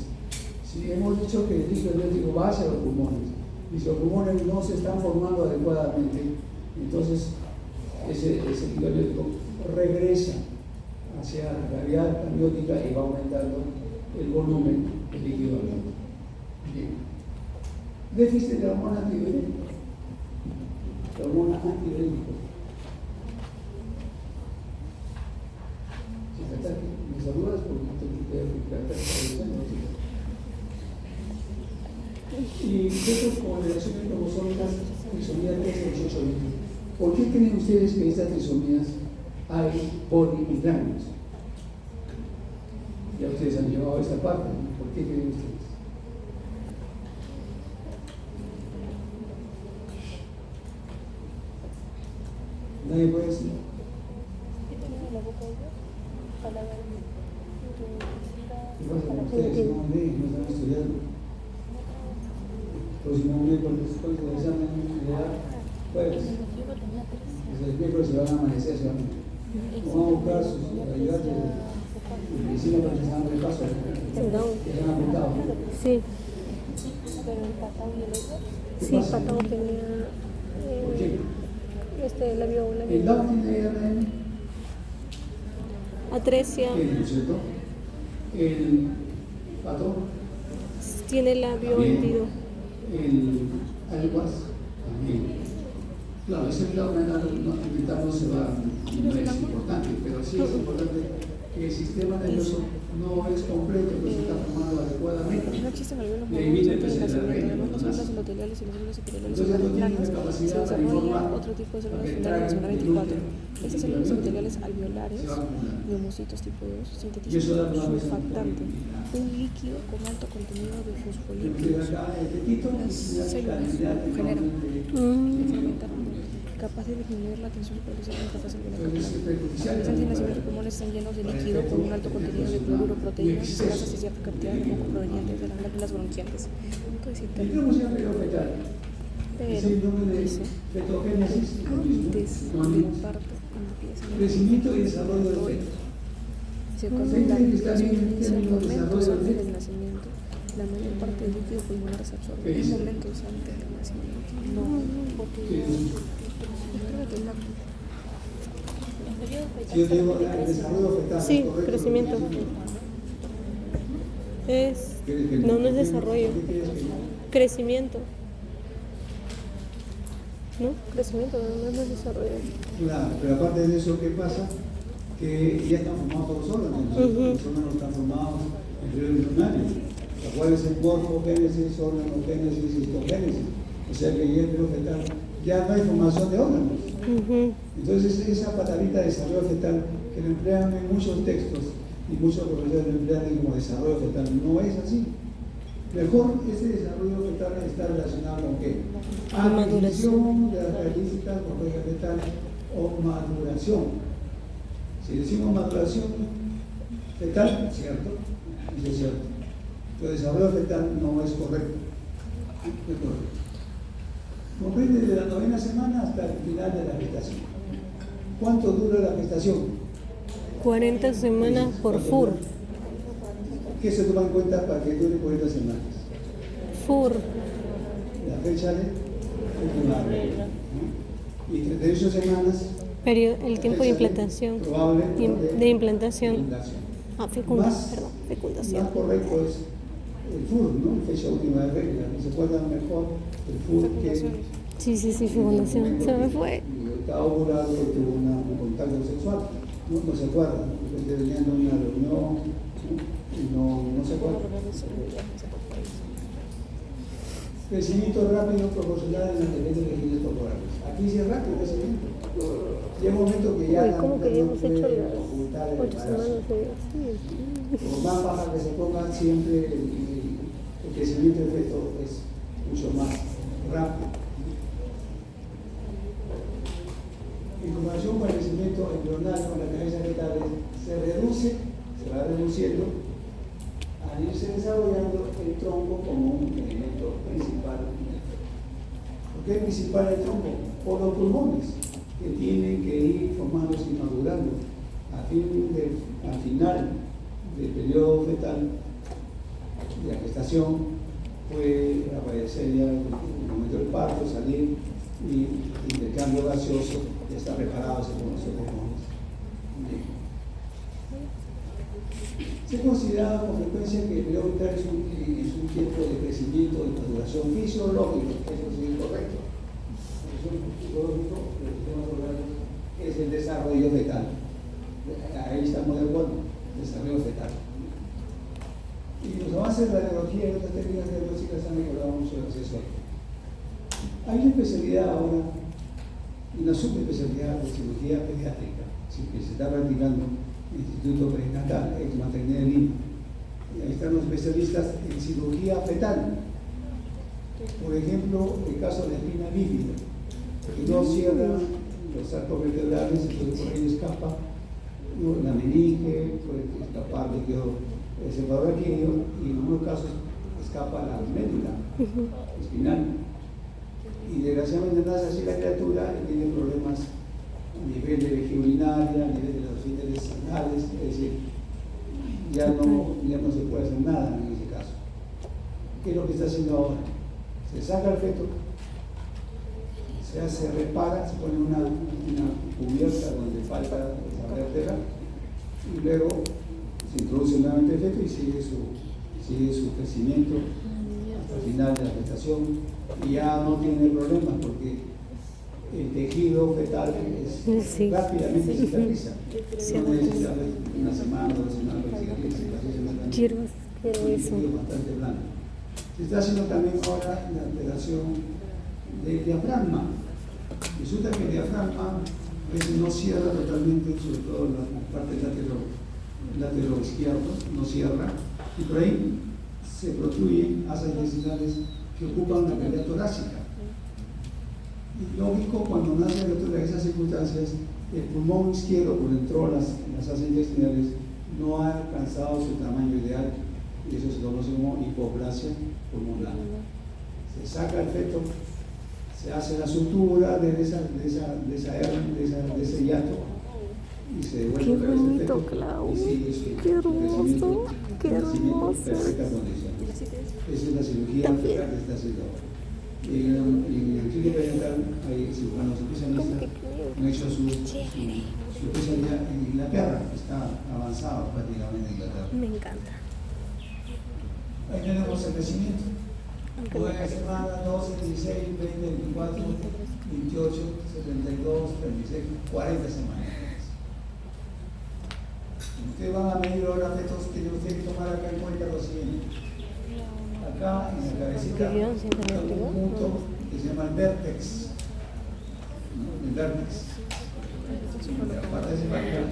Si hemos dicho que el líquido amniótico va hacia los pulmones y si los pulmones no se están formando adecuadamente, entonces ese líquido amniótico regresa hacia la cavidad amniótica y va aumentando el volumen del líquido amniótico. Bien. Déficit de la hormona antidiurética. La hormona antidiurética. Si te ataque, me saludas porque te y fetos con relaciones cromosómicas, trisomía 3, 18, 20. ¿Por qué creen ustedes que en estas trisomías hay polihidrámidos? Ya ustedes han llevado a esta parte, ¿no? ¿Por qué creen ustedes? Nadie puede decir. ¿Qué pasa con ustedes? No leen, no están estudiando. El próximo miércoles, después del examen de edad, jueves. Desde el miércoles se van a amanecer, se van a buscar sus ayudantes. Medicina para el de paso. No. ¿Te han apuntado? Sí. Pero el patao y el otro. Sí, Patao tenía ¿Por qué? labio El Down tiene ARN. atresia, ¿Qué es, cierto? El pato. tiene labio También. hendido. El Alguas también. Claro, ese lado no se va, no es importante, pero sí es importante que el sistema nervioso no es completo, que se está formando adecuadamente. No existen algunos Y ahí viene movimientos pues, de el nacimiento, ARN, además no son más. las endoteliales y las células epiteliales Entonces, no tiene planas, la se capacidad para desarrolla informar otro tipo de células que fundales en zona traen 24. gluten, Estas células epiteliales alveolares, se va a acumular. miomocitos tipo 2, Y eso sintetizan da un una vez surfactante, un líquido con alto contenido de Porque fosfolípidos. acá el petito Las células generan capaz de disminuir la tensión superficial en capas alveolar capilar. Los nacimientos de pulmones están llenos de líquido con un alto contenido de cloruro, proteínas, grasas y cierta cantidad de moco provenientes de las glándulas bronquiales. ¿Qué decirte? ¿Y cómo se llama el fetal? Pero Es el nombre de dice, fetogénesis, antes del parto empieza crecimiento y desarrollo del feto. se Sí, controla sí, está bien, inicia tiene un momentos desarrollo antes del del nacimiento. La mayor parte del líquido pulmonar se absorbe ¿Qué en dice? momentos antes del nacimiento. No, porque ¿Qué dice? creo que la Si yo digo el desarrollo fetal, Sí, ¿es correcto? crecimiento. No es desarrollo. ¿Qué quieres que diga? Crecimiento. ¿No? Crecimiento, no es desarrollo. Claro, pero aparte de eso, ¿qué pasa? Que ya están formados todos los órganos. Los órganos están formados en el embrionario. ¿Cuál es el morfogénesis, organogénesis, histogénesis? O sea que ya el embrión fetal ya no hay formación de órganos. Entonces esa palabrita desarrollo fetal que lo emplean en muchos textos y muchos profesores lo emplean como desarrollo fetal, no es así. Mejor ese desarrollo fetal está relacionado con qué? Adquisición de las características morfológicas fetal o maduración. Si decimos maduración fetal, ¿cierto? Eso es cierto. Pero desarrollo fetal no es correcto. No es correcto. Comprende desde la 9ª semana hasta el final de la gestación. ¿Cuánto dura la gestación? 40 semanas por FUR. ¿Qué se toma en cuenta para que dure 40 semanas? FUR. La fecha de última regla. Y 38 semanas. El tiempo de implantación. Probable De implantación. fecundación. Fecundación. Más correcto es el FUR, ¿no? Fecha última de regla. Se acuerdan mejor el FUR que Sí, fecundación. Se me fue. Estaba ovulado y tuvo un contacto sexual. No se acuerdan. Venían de una reunión y no se acuerdan. Crecimiento rápido proporcional en las diferentes regiones corporales. Aquí sí es rápido el crecimiento. Llega un momento que ya Uy, ¿cómo que hemos hecho las ocultar el 8 embarazo. semanas de Por más baja que se pongan, siempre el crecimiento del feto es mucho más rápido. En comparación con el crecimiento embrional con la cabeza fetal se va reduciendo al irse desarrollando el tronco como un elemento principal. ¿Por qué es principal el tronco? Por los pulmones, que tienen que ir formándose y madurando. Al final del periodo fetal, de la gestación, puede aparecer ya en el momento del parto, salir y el intercambio gaseoso ya está preparado según los pulmones. Se considera con frecuencia que el periodo fetal es un tiempo de crecimiento y maduración fisiológico, eso sí es correcto. Fisiológico, el sistema solar es el desarrollo fetal. Ahí estamos de acuerdo, desarrollo fetal. Y los avances de la neurología y otras técnicas diagnósticas han mejorado mucho el acceso. Hay una especialidad ahora, una subespecialidad de cirugía pediátrica, que se está practicando en el Instituto Perinatal, en Maternidad de Lima. Y ahí están los especialistas en cirugía fetal. Por ejemplo, el caso de la espina bífida, que no cierra los arcos vertebrales, entonces por ahí escapa la meninge, puede escapar el separador aquileo y en algunos casos escapa la médula espinal. Y desgraciadamente nace así la criatura y tiene problemas a nivel de vejiga urinaria, a nivel de los esfínteres anales, es decir, ya no se puede hacer nada en ese caso. ¿Qué es lo que está haciendo ahora? Se saca el feto, se repara, se pone una cubierta donde falta la vértebra y luego se introduce nuevamente el feto y sigue su crecimiento hasta el final de la gestación y ya no tiene problemas porque el tejido fetal rápidamente cicatriza. No necesita una semana, 2 semanas para cicatriza. Quiero eso. Bastante blando. Se está haciendo también ahora la operación del diafragma. Resulta que el diafragma a veces no cierra totalmente, sobre todo en la parte lateral izquierdo, no cierra, y por ahí se protruyen asas intestinales que ocupan la cavidad torácica. Y lógico, cuando nace la criatura en esas circunstancias, el pulmón izquierdo, por dentro de las asas intestinales, no ha alcanzado su tamaño ideal, y eso se conoce como hipoplasia pulmonar. Se saca el feto, se hace la sutura de ese hiato y se devuelve. Qué otra vez el bonito, feto, Clau. y sigue Qué hermoso, qué crecimiento hermoso. en perfectas condiciones. Esa es la cirugía fetal que está haciendo ahora. En el clínico perinatal hay cirujanos especialistas han hecho su especialidad en Inglaterra, está avanzado prácticamente en Inglaterra. Me encanta. Ahí tenemos el crecimiento. Puede semana 12, 16, 20, 24, 28, 72, 36, 40 semanas. Ustedes van a medir ahora fetos que tienen que tomar acá en cuenta lo siguiente. Acá en la cabecita hay un punto que se llama el vértex. El vértex.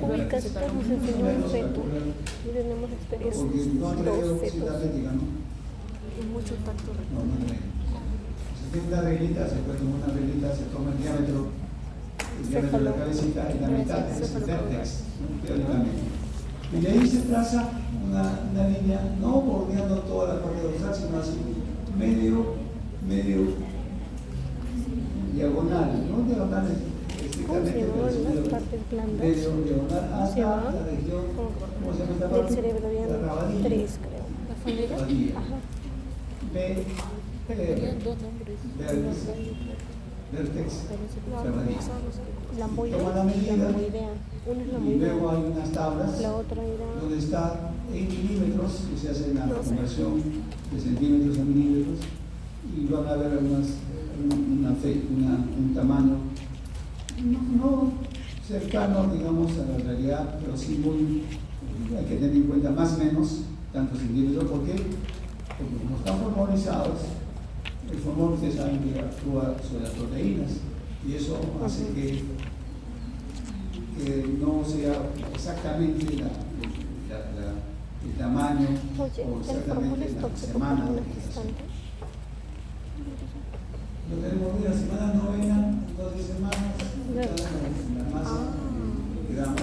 Uy, casi estamos enseñando un feto y tenemos experiencia. Porque no ha traído Dos cita fetos. fética, ¿no? Y mucho tacto. No, no trae. Se tiene una reglita, se puede tomar una reglita, se toma el diámetro de la cabecita y la mitad es el vértex, ¿no? Teóricamente. Y de ahí se traza una línea, no bordeando toda la parte dorsal, sino así, medio diagonal, no diagonal estrictamente, pero sí las partes blandas? medio diagonal hasta la región, ¿cómo se llama esta parte? Del cerebro bien. La rabadilla. 3, creo. ¿La familia? Rabadilla. Ajá. Tenían 2 nombres. Vértex, rabadilla. Lamboidea. Toma la medida. Lamboidea. Una es Y lamboidea. luego hay unas tablas La otra era. donde está en milímetros, que se hace la conversión de centímetros a milímetros, y van a ver un tamaño no cercano, digamos, a la realidad, pero sí hay que tener en cuenta más o menos tantos centímetros. ¿Por qué? Porque como están hormonizados, el hormón, ustedes saben que actúa sobre las proteínas, y eso hace que no sea exactamente el tamaño Oye, o el hormón exactamente es la tóxico semana para de un gestación. gestante. Lo tenemos en la semana novena, 12 semanas, la masa en gramos, ¿no?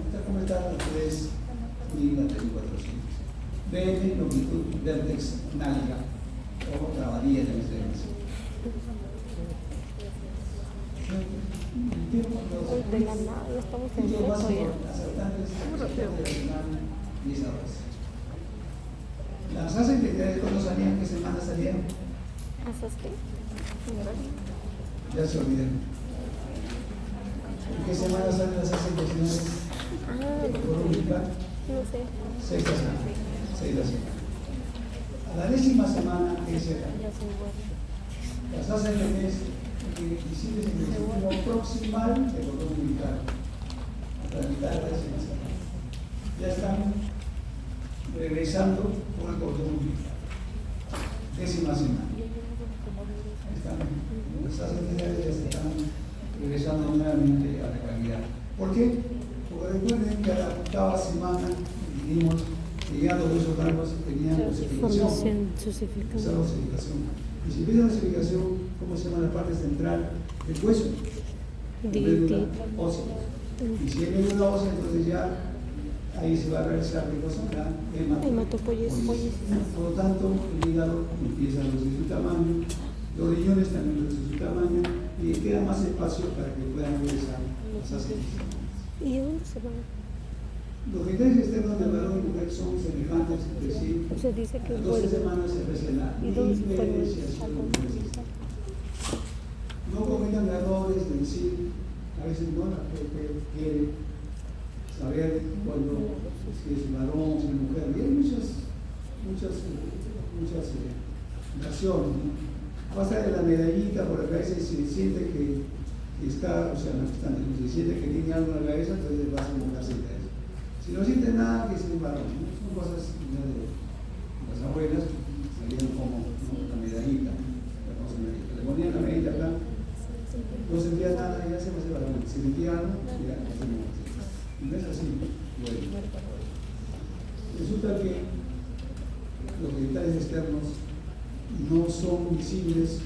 Está completada 3.000 a 3.400. BM, longitud, vértex, nalga o trabadilla también se llama así. Uy, de la nada, ya estamos en Lo básico, directo las asaltantes, regional, 10 horas. Las asas integrales, ¿cuándo salían? ¿Qué semana salían? ya. ¿Asaste? Ya se olvidaron. ¿En qué semana salen las asas integrales? ¿Por ubicar? No sé. 6 semanas. 6 semanas. A la 10ª semana, ¿qué será? Ya se igual. Las asas integrales que hiciste en el círculo proximal del cordón umbilical. Hasta la mitad de la 10ª semana. Ya están regresando por el cordón umbilical. 10ª semana. Las asas integrales ya se están regresando nuevamente a la cavidad. ¿Por qué? Porque recuerden que a la 8ª semana dijimos que ya los huesos largos tenían osificación. Esa osificación. Y si empieza la osificación, ¿cómo se llama la parte central del hueso? Médula ósea. Y si hay médula ósea, entonces ya ahí se va a realizar la hematopoiesis. Por lo tanto, el hígado empieza a reducir su tamaño, los riñones también reducen su tamaño y queda más espacio para que puedan regresar las asas. ¿Y de dónde se van? Los genitales externos del varón y mujer son semejantes entre sí. Se dice que A 12 vuelve. semanas se aprecia la ¿Y dónde se fue el diferenciación entre sí. No cometan errores de decir, a veces no la gente quiere saber cuando si es varón, si es mujer. Y hay muchas versiones, ¿no? Pasa de la medallita por la cabeza y se siente que está, o sea, no obstante, se siente que tiene algo en la cabeza, entonces va a ser una caseta eso. Si no siente nada, que es un varón, ¿no? Son cosas ya de las abuelas, salían como, ¿no? La medallita, la famosa medallita. Le ponían la medallita acá, no sentía nada, ya se va a ser varón. Si sentía algo, ya se va a hacer. No es así. Bueno. Resulta que los genitales externos no son visibles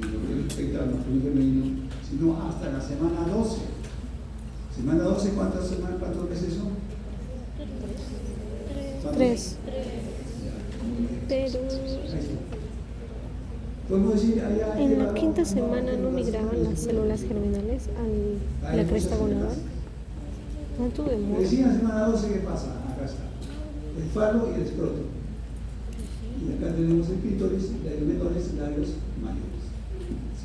en lo que respecta al masculino y femenino, sino hasta la semana 12. Semana 12, ¿cuántos meses son? 3. Pero Podemos decir, en la quinta semana no migraban las células germinales a la cresta gonadal. No tuve Me modo. decían semana 12, ¿qué pasa? Acá está. El falo y el escroto. Y acá tenemos el clítoris, los menores, labios mayores.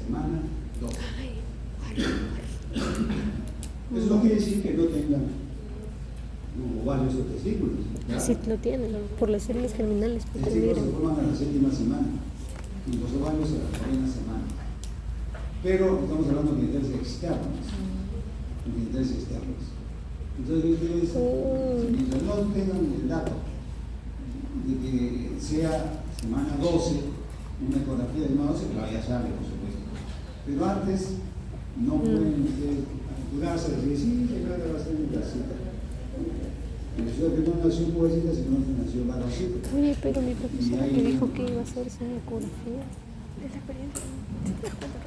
Semana 12. Eso no quiere decir que no tengan ovarios o testículos. Sí lo tienen, por las células germinales, porque Testículos se migran. forman a la 7ª semana y los ovarios a la 9ª semana. Pero estamos hablando de genitales externos. Genitales externos. Entonces ustedes, mientras no tengan el dato de que sea semana 12, una ecografía de semana 12, claro, ya saben, por supuesto. Pero antes no pueden ustedes aventurarse y decir, sí, que creo que va a ser mi casita. Resulta que no nació pobrecita, sino que nació varoncito. Oye, pero mi profesora me dijo que iba a hacer esa ecografía. Es la experiencia.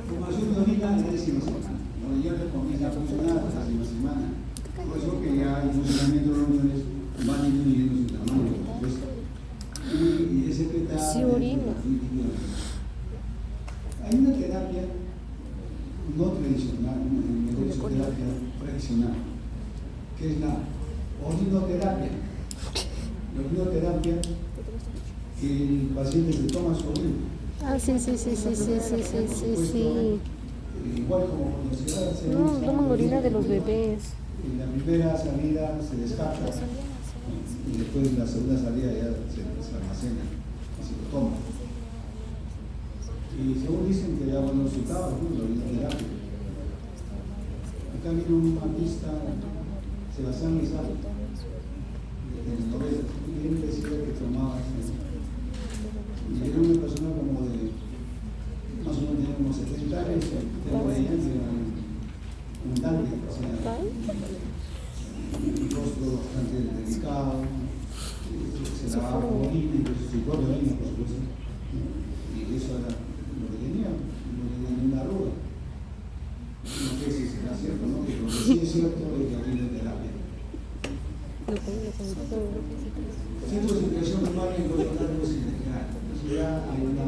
Como nació mi orina en la 10ª semana, ¿no? Ya le comienza a funcionar la 10ª semana. Por eso que ya el funcionamiento de los riñones va disminuyendo su tamaño, por supuesto. Y ese fetal Sí, orina. Hay una terapia no tradicional, una terapia tradicional, que es la orinoterapia. La orinoterapia, que el paciente se toma su orina. Ah, sí. Igual como cuando se va a hacer No, toman orina de los bebés. en la primera salida se descarta y después en la segunda salida ya se almacena y se lo toma. Y según dicen que da buenos resultados, ¿no? La orinoterapia. Acá vino un artista, Sebastián Mizar, de los 90, y él decía que tomaba eso. Y era una persona como de, más o menos tenía como 70 años, tengo de ella, era un dandy, o sea, un rostro bastante delicado, se lavaba con orina, incluso su propia orina, por supuesto, y eso era lo que tenía, no tenía ninguna arruga. No sé si será cierto, ¿no? Pero lo que sí es cierto es que orina es terapia. Centros de impresión primaria en los órganos integrales. Ya hay una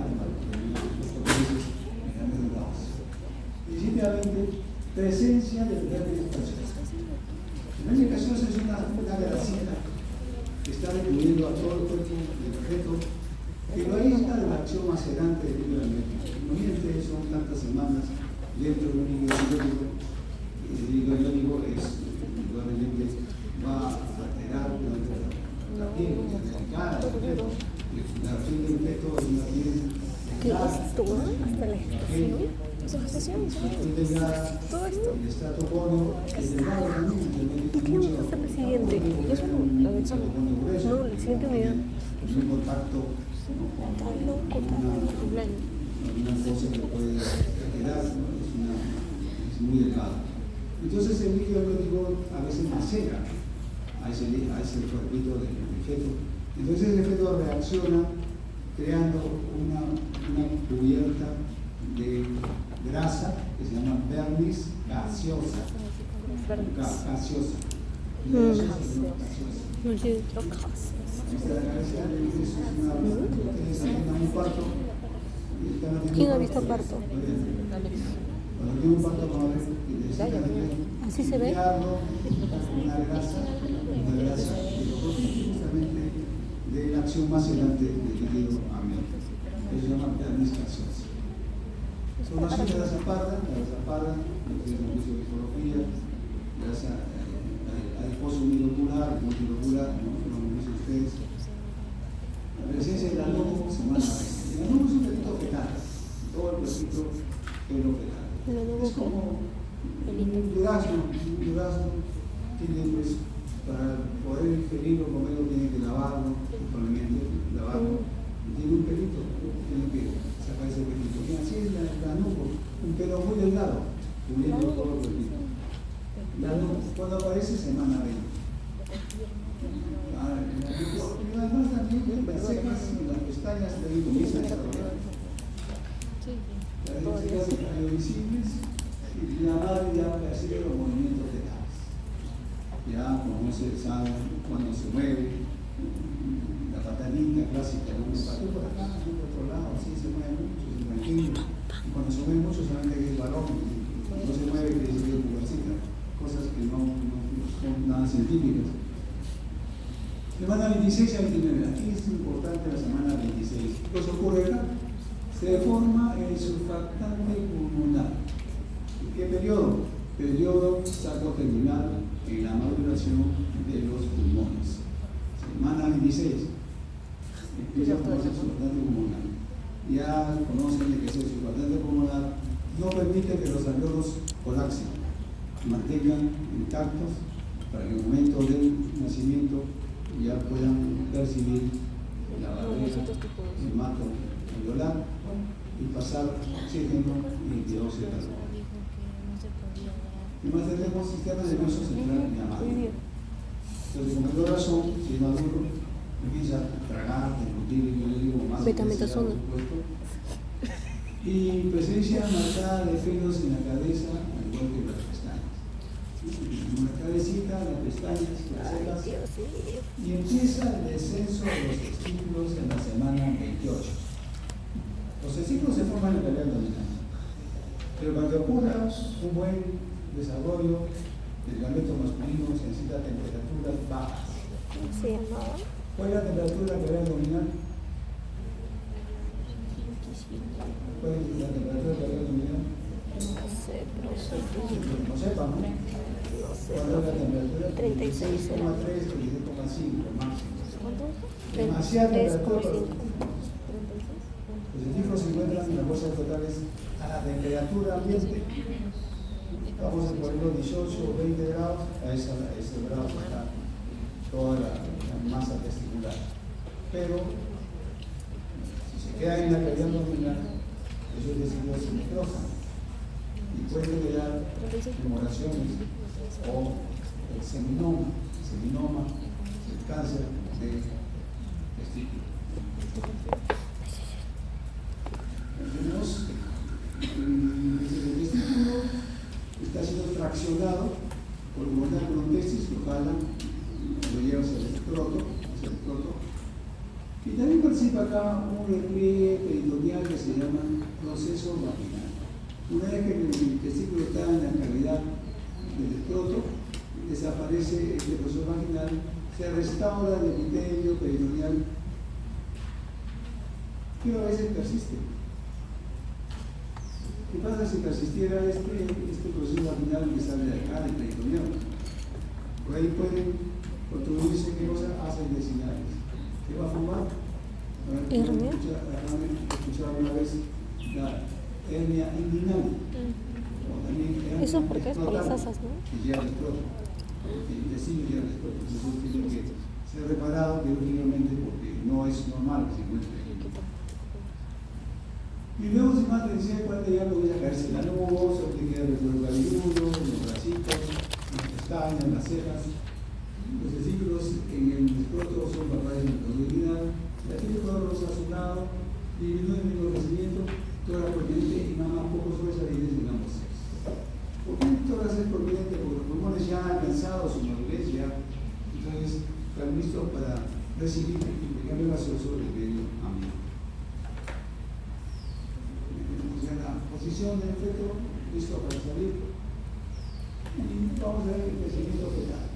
principalmente presencia de herpes gaseosa. El herpes gaseosa es una grasita que está recurriendo a todo el cuerpo del objeto, pero ahí está la acción macerante del líquido amniótico. Imagínate, son tantas semanas dentro de un líquido amniótico, y el líquido amniótico indudablemente va a alterar la piel, que es delicada, la acción del feto es una piel ¿Qué es esto? Hasta la gestación. Todo esto. el estrato corneo es delgado también, ¿Qué vamos a hacer la siguiente? Eso no, la examen. No, la siguiente unidad. Es un contacto una cosa que puede quedar, ¿no? Es muy delgado. Entonces el líquido amniótico a veces macera a ese cuerpito del feto. Entonces el feto reacciona creando una cubierta de grasa que se llama vernis gaseosa. Gaseosa. No sé. ¿Quién ha visto parto? Cuando tiene un parto con ¿Así se ve? una grasa grasa de los proteínas, justamente de la acción más adelante del líquido amniótico. Eso se llama transgaseosa. Formación de la zaparra, lo que es el uso de histología, grasa adiposo unilocular, multilocular, ¿no? Como lo dicen ustedes. La presencia del anubo, semana 20. El anubo es un pelito fetal, todo el pelito pelo fetal. Es como un durazno, tiene pues, para poder ingerirlo, comerlo, tiene que lavarlo, probablemente lavarlo. Tiene un pelito, tiene que sacar ese pelito. Y así es el anubo, un pelo muy delgado, cubriendo todo el pelito. Cuando aparece semana 20. Y además también las cejas y las pestañas también comienzan a desarrollar. Las cejas visibles y la madre ya percibe los movimientos fetales. Ya conoce, sabe cuando se mueve, la patadita clásica, ¿no? Se patea por acá, por otro lado, así se mueve mucho, se tranquilo. Y cuando se mueve mucho saben que es varón, no se mueve que es mujercita. Cosas que no son nada científicas. Semana 26 a 29. Aquí es importante la semana 26. ¿Qué ocurre acá? Se forma el surfactante pulmonar. ¿Qué periodo? Periodo sacoterminal en la maduración de los pulmones. Semana 26. Empieza a formarse el surfactante pulmonar. Ya conocen de que ese surfactante pulmonar no permite que los alveolos colapsen, mantengan intactos para que en el momento del nacimiento ya puedan percibir la barrera, el mato alveolar y pasar oxígeno y dióxido de carbono. Y más tenemos sistema nervioso central llamado. Entonces, con mayor razón, si no adulto empieza a tragar, deglutir, yo le digo más betametasona. Y presencia marcada de pelos en la cabeza, al igual que las pestañas. La cabecita, las pestañas, las cejas. Y empieza el descenso de los testículos en la semana 28. Los testículos se forman en la cavidad abdominal. Pero para que ocurra un buen desarrollo del gameto masculino se necesita temperaturas bajas. ¿Cuál es la temperatura de la cavidad abdominal? ¿Cuál es la temperatura de la cavidad abdominal? No sé, profesor. No sepa, ¿no? ¿Cuál es la temperatura? 36,3, 36,5 máximo. ¿cuánto? Demasiada temperatura. 3,5. Los científicos se encuentran en las bolsas fetales a la temperatura ambiente. Vamos a ponerlo 18 o 20 grados, a ese grado está toda la masa testicular. Pero si se queda en la cavidad abdominal, esos testículos se necrosan y pueden quedar tumoraciones o el seminoma, el cáncer de testículo. Tenemos el testículo está siendo traccionado por un testis que jala, lo lleva hacia el escroto, y también participa acá un repliegue peritoneal que se llama proceso vaginal. Una vez que el testículo está en la cavidad del escroto, desaparece este proceso vaginal, se restaura el epitelio peritoneal, pero a veces persiste. ¿Qué pasa si persistiera este proceso vaginal que sale de acá, del peritoneal? Por ahí pueden construirse qué cosa hacen vecinales. ¿Qué va a formar? ¿Hernia? Escuchaba una vez la hernia inguinal. Eso porque es por las asas, ¿no? Que lleva el escroto. El intestino lleva el escroto. Entonces tiene que ser reparado quirúrgicamente porque no es normal que se encuentre. Y luego, sin más, te decía cuál ya comienza a caerse la nubo, se te queda el cuero cabelludo, los bracitos, las pestañas, las cejas. Los testículos en el escroto son capaces de producir aquí el color rosa azulado, disminuye el enrojecimiento, tórax prominente y mamá poco sobresalientes en ambos sexos. ¿Por qué el tórax es prominente? Porque los pulmones ya han alcanzado su madurez, ya entonces están listos para recibir el cambio gaseoso del medio ambiente. La posición del feto, listo para salir. Y vamos a ver el crecimiento fetal.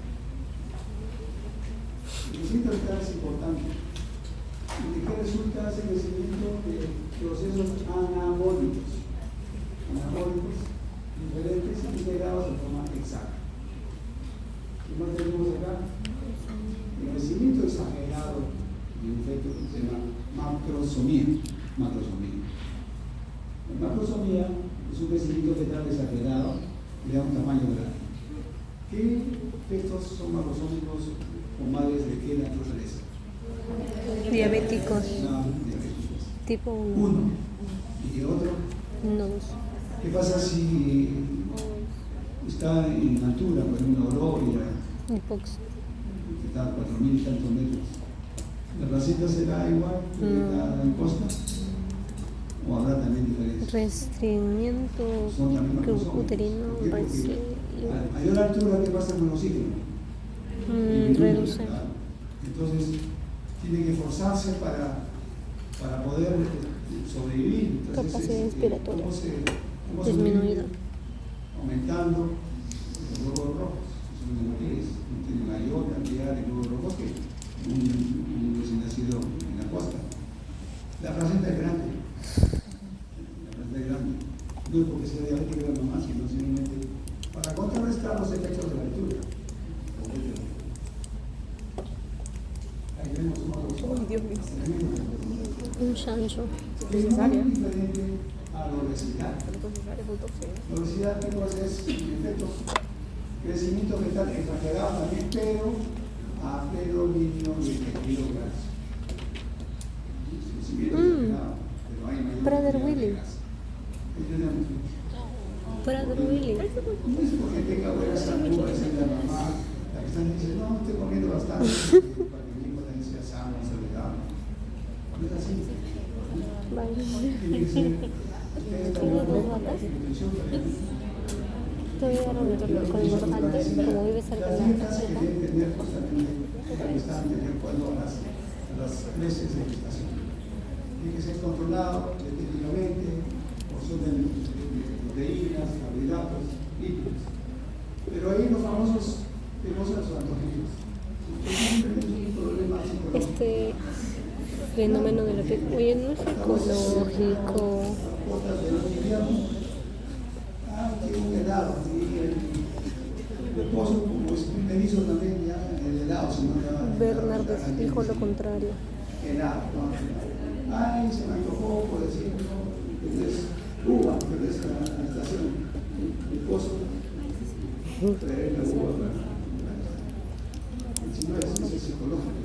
El crecimiento fetal es importante. ¿Y de qué resulta ese crecimiento? De procesos anabólicos. Anabólicos diferentes integrados de forma exacta. ¿Qué más tenemos acá? El crecimiento exagerado de un feto que se llama macrosomía. Macrosomía. La macrosomía es un crecimiento fetal exagerado que da un tamaño grande. ¿Qué fetos son macrosómicos o madres de qué naturaleza? Diabéticos. No, diabéticos. Tipo 1. Uno. ¿Y otro? 2. ¿Qué pasa si está en altura, por ejemplo, Aurovia, Hipox. que está a 4.000 y tantos metros? ¿La placenta será igual que está en costa? ¿O habrá también diferencias? Restringimiento Son también macrosómicos. uterino. ¿Por qué? Porque a mayor altura, ¿qué pasa con el oxígeno? Reduce. Claro. Entonces, tiene que esforzarse para poder sobrevivir. Entonces, Capacidad respiratoria ¿cómo disminuida. aumentando los glóbulos rojos? Son menores, no tiene mayor cantidad de glóbulos rojos que un recién nacido en la costa. La placenta es grande. La placenta es grande. No es porque sea diabética la mamá, sino simplemente para contrarrestar los efectos de la altura. Ahí vemos un otro. Uy, Dios mío. Un chancho. Es Cesárea. muy diferente a la obesidad. La obesidad, ¿qué cosa es? En efecto, crecimiento fetal exagerado también, pero a predominio de tejido graso. Crecimiento exagerado, pero hay mayor Brother cantidad de Willy. grasa. ¿Entendemos? Brother Willy. No es porque tenga buena salud, es la mamá, la que está dice, no, estoy comiendo bastante, para que mi hijo también sea sano, saludable. No es así. Tiene que ser. Todavía era con el bordante, como vive cerca de la Las dietas que caseta. deben tener justamente que están de acuerdo a las meses de gestación. Tiene que ser controlado dietéticamente, porción de proteínas, carbohidratos, lípidos. Pero ahí los famosos antojitos. Siempre es un problema psicológico. Este fenómeno de la piel. Oye, no es psicológico. Quiero un helado. Mi esposo, como es primerizo también, ya el helado, si no ya. Bernard dijo lo contrario. Helado, ¿no? Ay, se me antojó por decir, ¿no? Es uva, pero es la estación. Mi esposo trae la uva para. Si no es psicológico.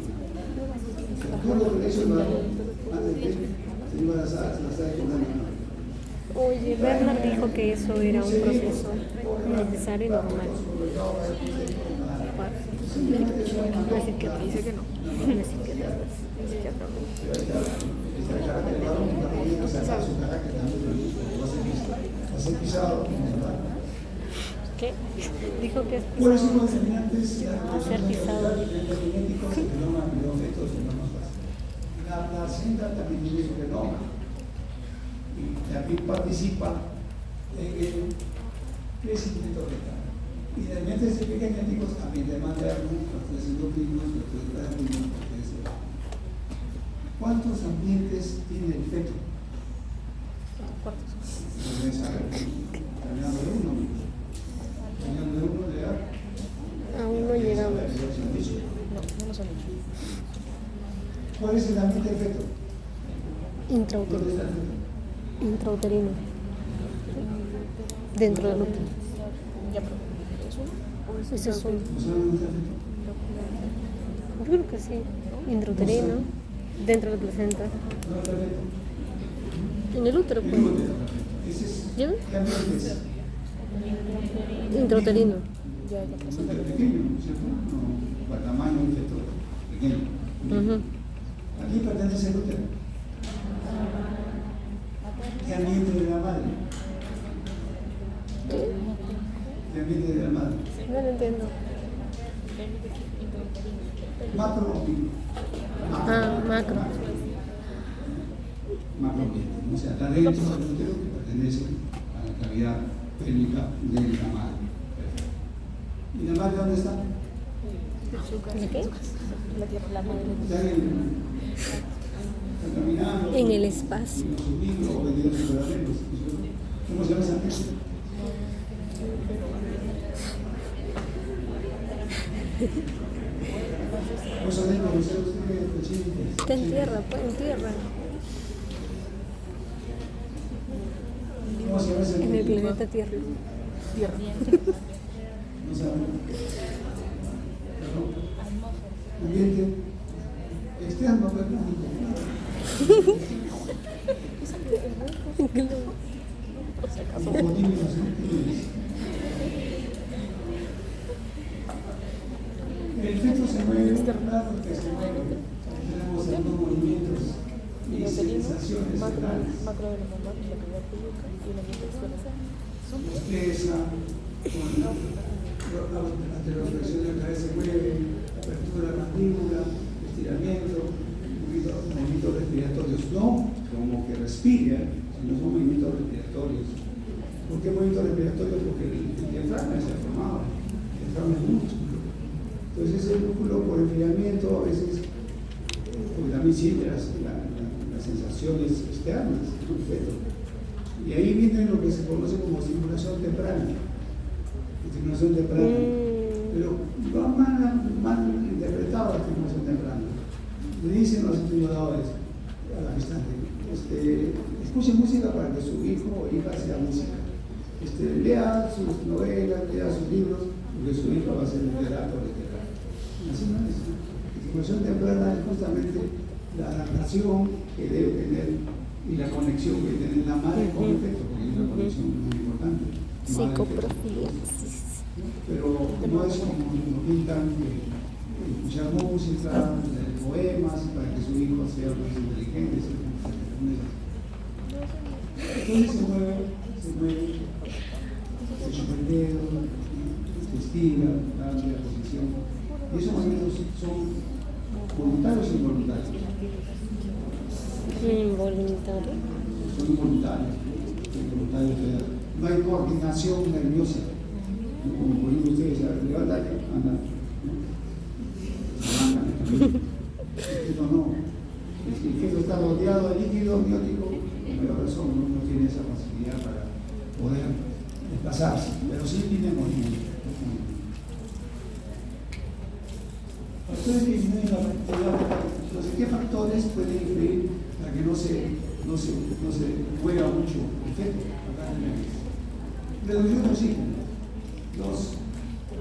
Recuerdo que le hizo antes de se iba a la sala de comer. Oye, Bernard dijo que eso era un proceso necesario y normal. Así que dice que no. Una psiquiatra. ¿Qué? Dijo que es ¿Cuáles son pisado. los determinantes Ser pisado. genéticos que genoman fetos genomas básicos? La placenta también tiene su genoma y también participa en el crecimiento fetal. Y de elementos genéticos también demandan factores endocrinos, factores grandinos, factores de. ¿Cuántos ambientes tiene el feto? Deben saber. Terminando de uno. Terminando de uno de edad. Aún no llegamos. No nos han dicho. ¿Cuál es el ambiente del feto? ¿Dónde Intrauterino. está el feto? Intrauterino. Dentro del útero. Ya, pero ¿es uno? Ese es un. ¿No saben dónde está el feto? Yo creo que sí. Intrauterino. Dentro de la placenta. ¿Dónde está el feto? En el útero, El pues. útero. Ese es. ¿Ya? ¿Qué ambiente es? Intrauterino. Ya es la Un placenta. feto pequeño, ¿no es cierto? No, para el tamaño de un feto pequeño. Ujú. Aquí pertenece el útero. ¿Qué ambiente de la madre? ¿Qué ambiente de la madre? No lo entiendo. Macro o micro. Ah, macro. Macroambiente. O sea, está dentro del útero que pertenece a la cavidad pélvica de la madre. ¿Y la madre dónde está? ¿De qué? La tierra, la madre. Están caminando. En el espacio. Con sus libros o vendiendo sus caramelos. ¿Cómo se llama esa gente? Vos sabés conocer ustedes cochinos. Está en tierra, pues en tierra. ¿Cómo se llama ese En el gente? planeta Tierra. No saben. Ambiente externo, perdónico. Como tímidos, ¿no? El feto se mueve, claro que se mueve. Tenemos algunos movimientos y sensaciones cerebrales. Macro de la mamá, la actividad pública y el ambiente externo. Pesa, la anteroflexión de la cabeza se mueve, apertura de la mandíbula, estiramiento, movimientos respiratorios. No como que respira, sino son movimientos respiratorios. ¿Por qué movimientos respiratorios? Porque el diafragma se ha formado, el diafragma es un músculo. Entonces ese músculo por enfriamiento a veces, porque también siente las sensaciones externas, ¿no? Y ahí viene lo que se conoce como estimulación temprana. Estimulación temprana. Pero va mal interpretado la estimulación temprana. Le dicen los estimuladores al instante, escuche música para que su hijo o hija sea música. Lea sus novelas, lea sus libros, porque su hijo va a ser literato o literato. Así no es. La estimulación temprana es justamente la adaptación que debe tener y la conexión que tiene la madre con el feto, porque es una conexión muy importante. Psicoprofilaxis. Pero no es como nos pintan escuchar música, leer poemas, para que su hijo sea más inteligente, entonces se mueve, se chupa el dedo, se estira, cambia la posición. Y esos movimientos son voluntarios o involuntarios. Involuntario. Son involuntarios. No hay coordinación nerviosa. Como por ejemplo ustedes levantan, andan. Esto no. El feto está rodeado de líquido amniótico, mayor razón no tiene esa facilidad para poder desplazarse, pero sí tiene movimiento. Factores que disminuyen la actividad. Entonces, ¿qué factores pueden influir para que no se mueva mucho el feto? Reducción de oxígeno,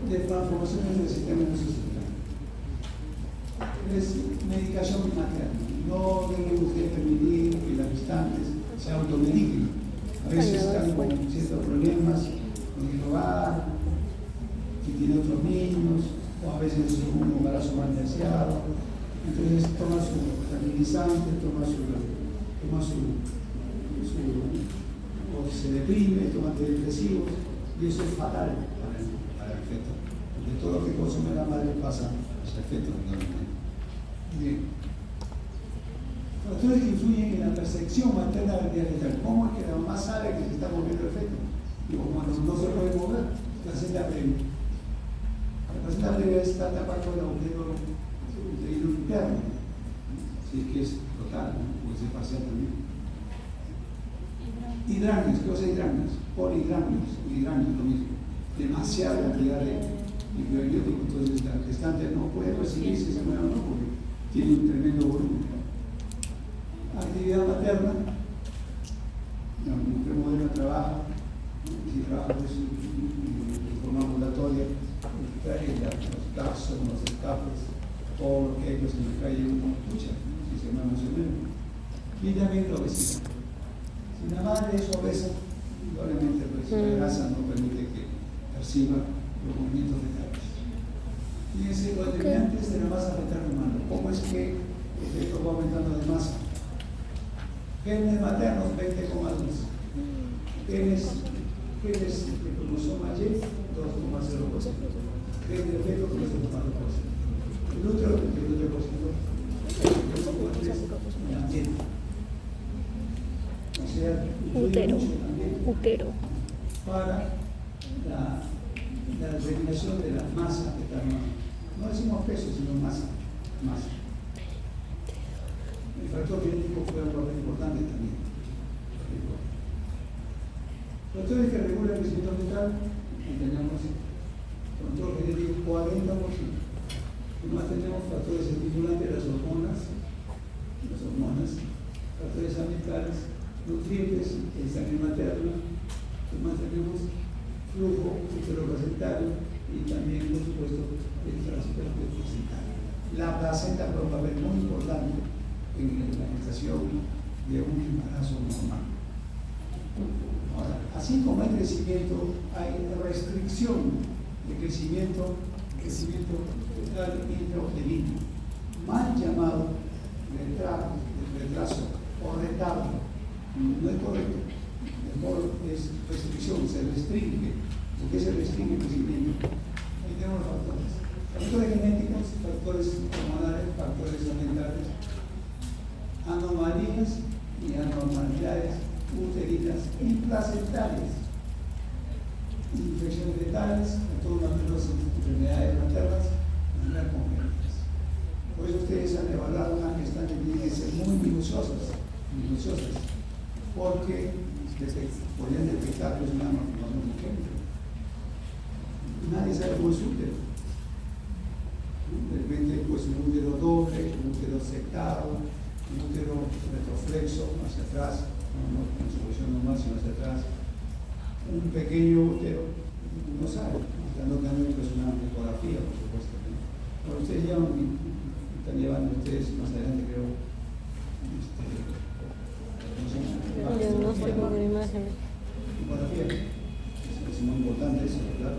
de transformaciones del sistema nervioso central. Es medicación materna. No debe usted permitir que las gestantes se automediquen. A veces están con ciertos problemas en el hogar, que tiene otros niños, o a veces un embarazo mal deseado. Entonces toma su tranquilizante, o se deprime, toma antidepresivos, y eso es fatal para el feto. De todo lo que consume la madre pasa hacia el feto. Bien. Factores que influyen en la percepción materna del día fetal. ¿Cómo es que la mamá sabe que se está moviendo el feto? Digo, cuando no se puede mover, la placenta previa. La placenta previa está tapando el agujero interno. Así que es total, ¿no? Puede ser parcial también. Hidranios, ¿qué cosa hidranios? Polihidranios, hidranios, lo mismo. Demasiada cantidad de microbiótico, entonces la gestante no puede recibir si se mueve o no, porque tiene un tremendo volumen. Actividad materna, la mujer moderna trabaja, si trabaja de forma ambulatoria, los tazos, los escapes, todo lo que ellos en la calle uno escucha, si se mueve o se mueve. Y también la obesidad. Si la madre es obesa, probablemente pues, la grasa no permite que perciba los movimientos fetales. Fíjense, los determinantes de la masa fetal humana. ¿Cómo es que el feto va aumentando de masa? Genes maternos 20,2. Genes de cromosoma Y 2,0%. Genes de feto 3,4%. El útero 28%. O sea, útero. Para la determinación de la masa fetal humana. No decimos peso, sino masa. más. El factor genético juega un papel importante también. Factores que regulan el crecimiento mental, tenemos control genético 40%. Además tenemos factores estimulantes, las hormonas, factores ambientales, nutrientes, el sangre materna. Además tenemos flujo uteroplacentario y también, por supuesto, el trasplante placentario. La placenta juega un papel muy importante en la gestación de un embarazo normal. Ahora, así como hay crecimiento, hay restricción de crecimiento fetal intrauterino, mal llamado retraso o retardo. No es correcto. El modo es restricción, se restringe. ¿Por qué se restringe el crecimiento? Ahí tenemos los factores. Factores genéticos, factores hormonales, factores ambientales, anomalías y anormalidades uterinas y placentarias, infecciones fetales, todas las enfermedades maternas, enfermedades congénitas. Por eso ustedes al evaluar una gestante tienen que ser muy minuciosas, porque podrían detectar que es una malformación congénita. Nadie sabe cómo es útero. De repente, pues un útero doble, un útero sectado, un útero retroflexo hacia atrás, no en su posición normal, sino hacia atrás, un pequeño útero, no sabe, estando también pues una ecografía, por supuesto. Pero ustedes están llevando ustedes más adelante, creo, diagnóstico de imágenes. Ecografía, es muy importante eso, ¿verdad?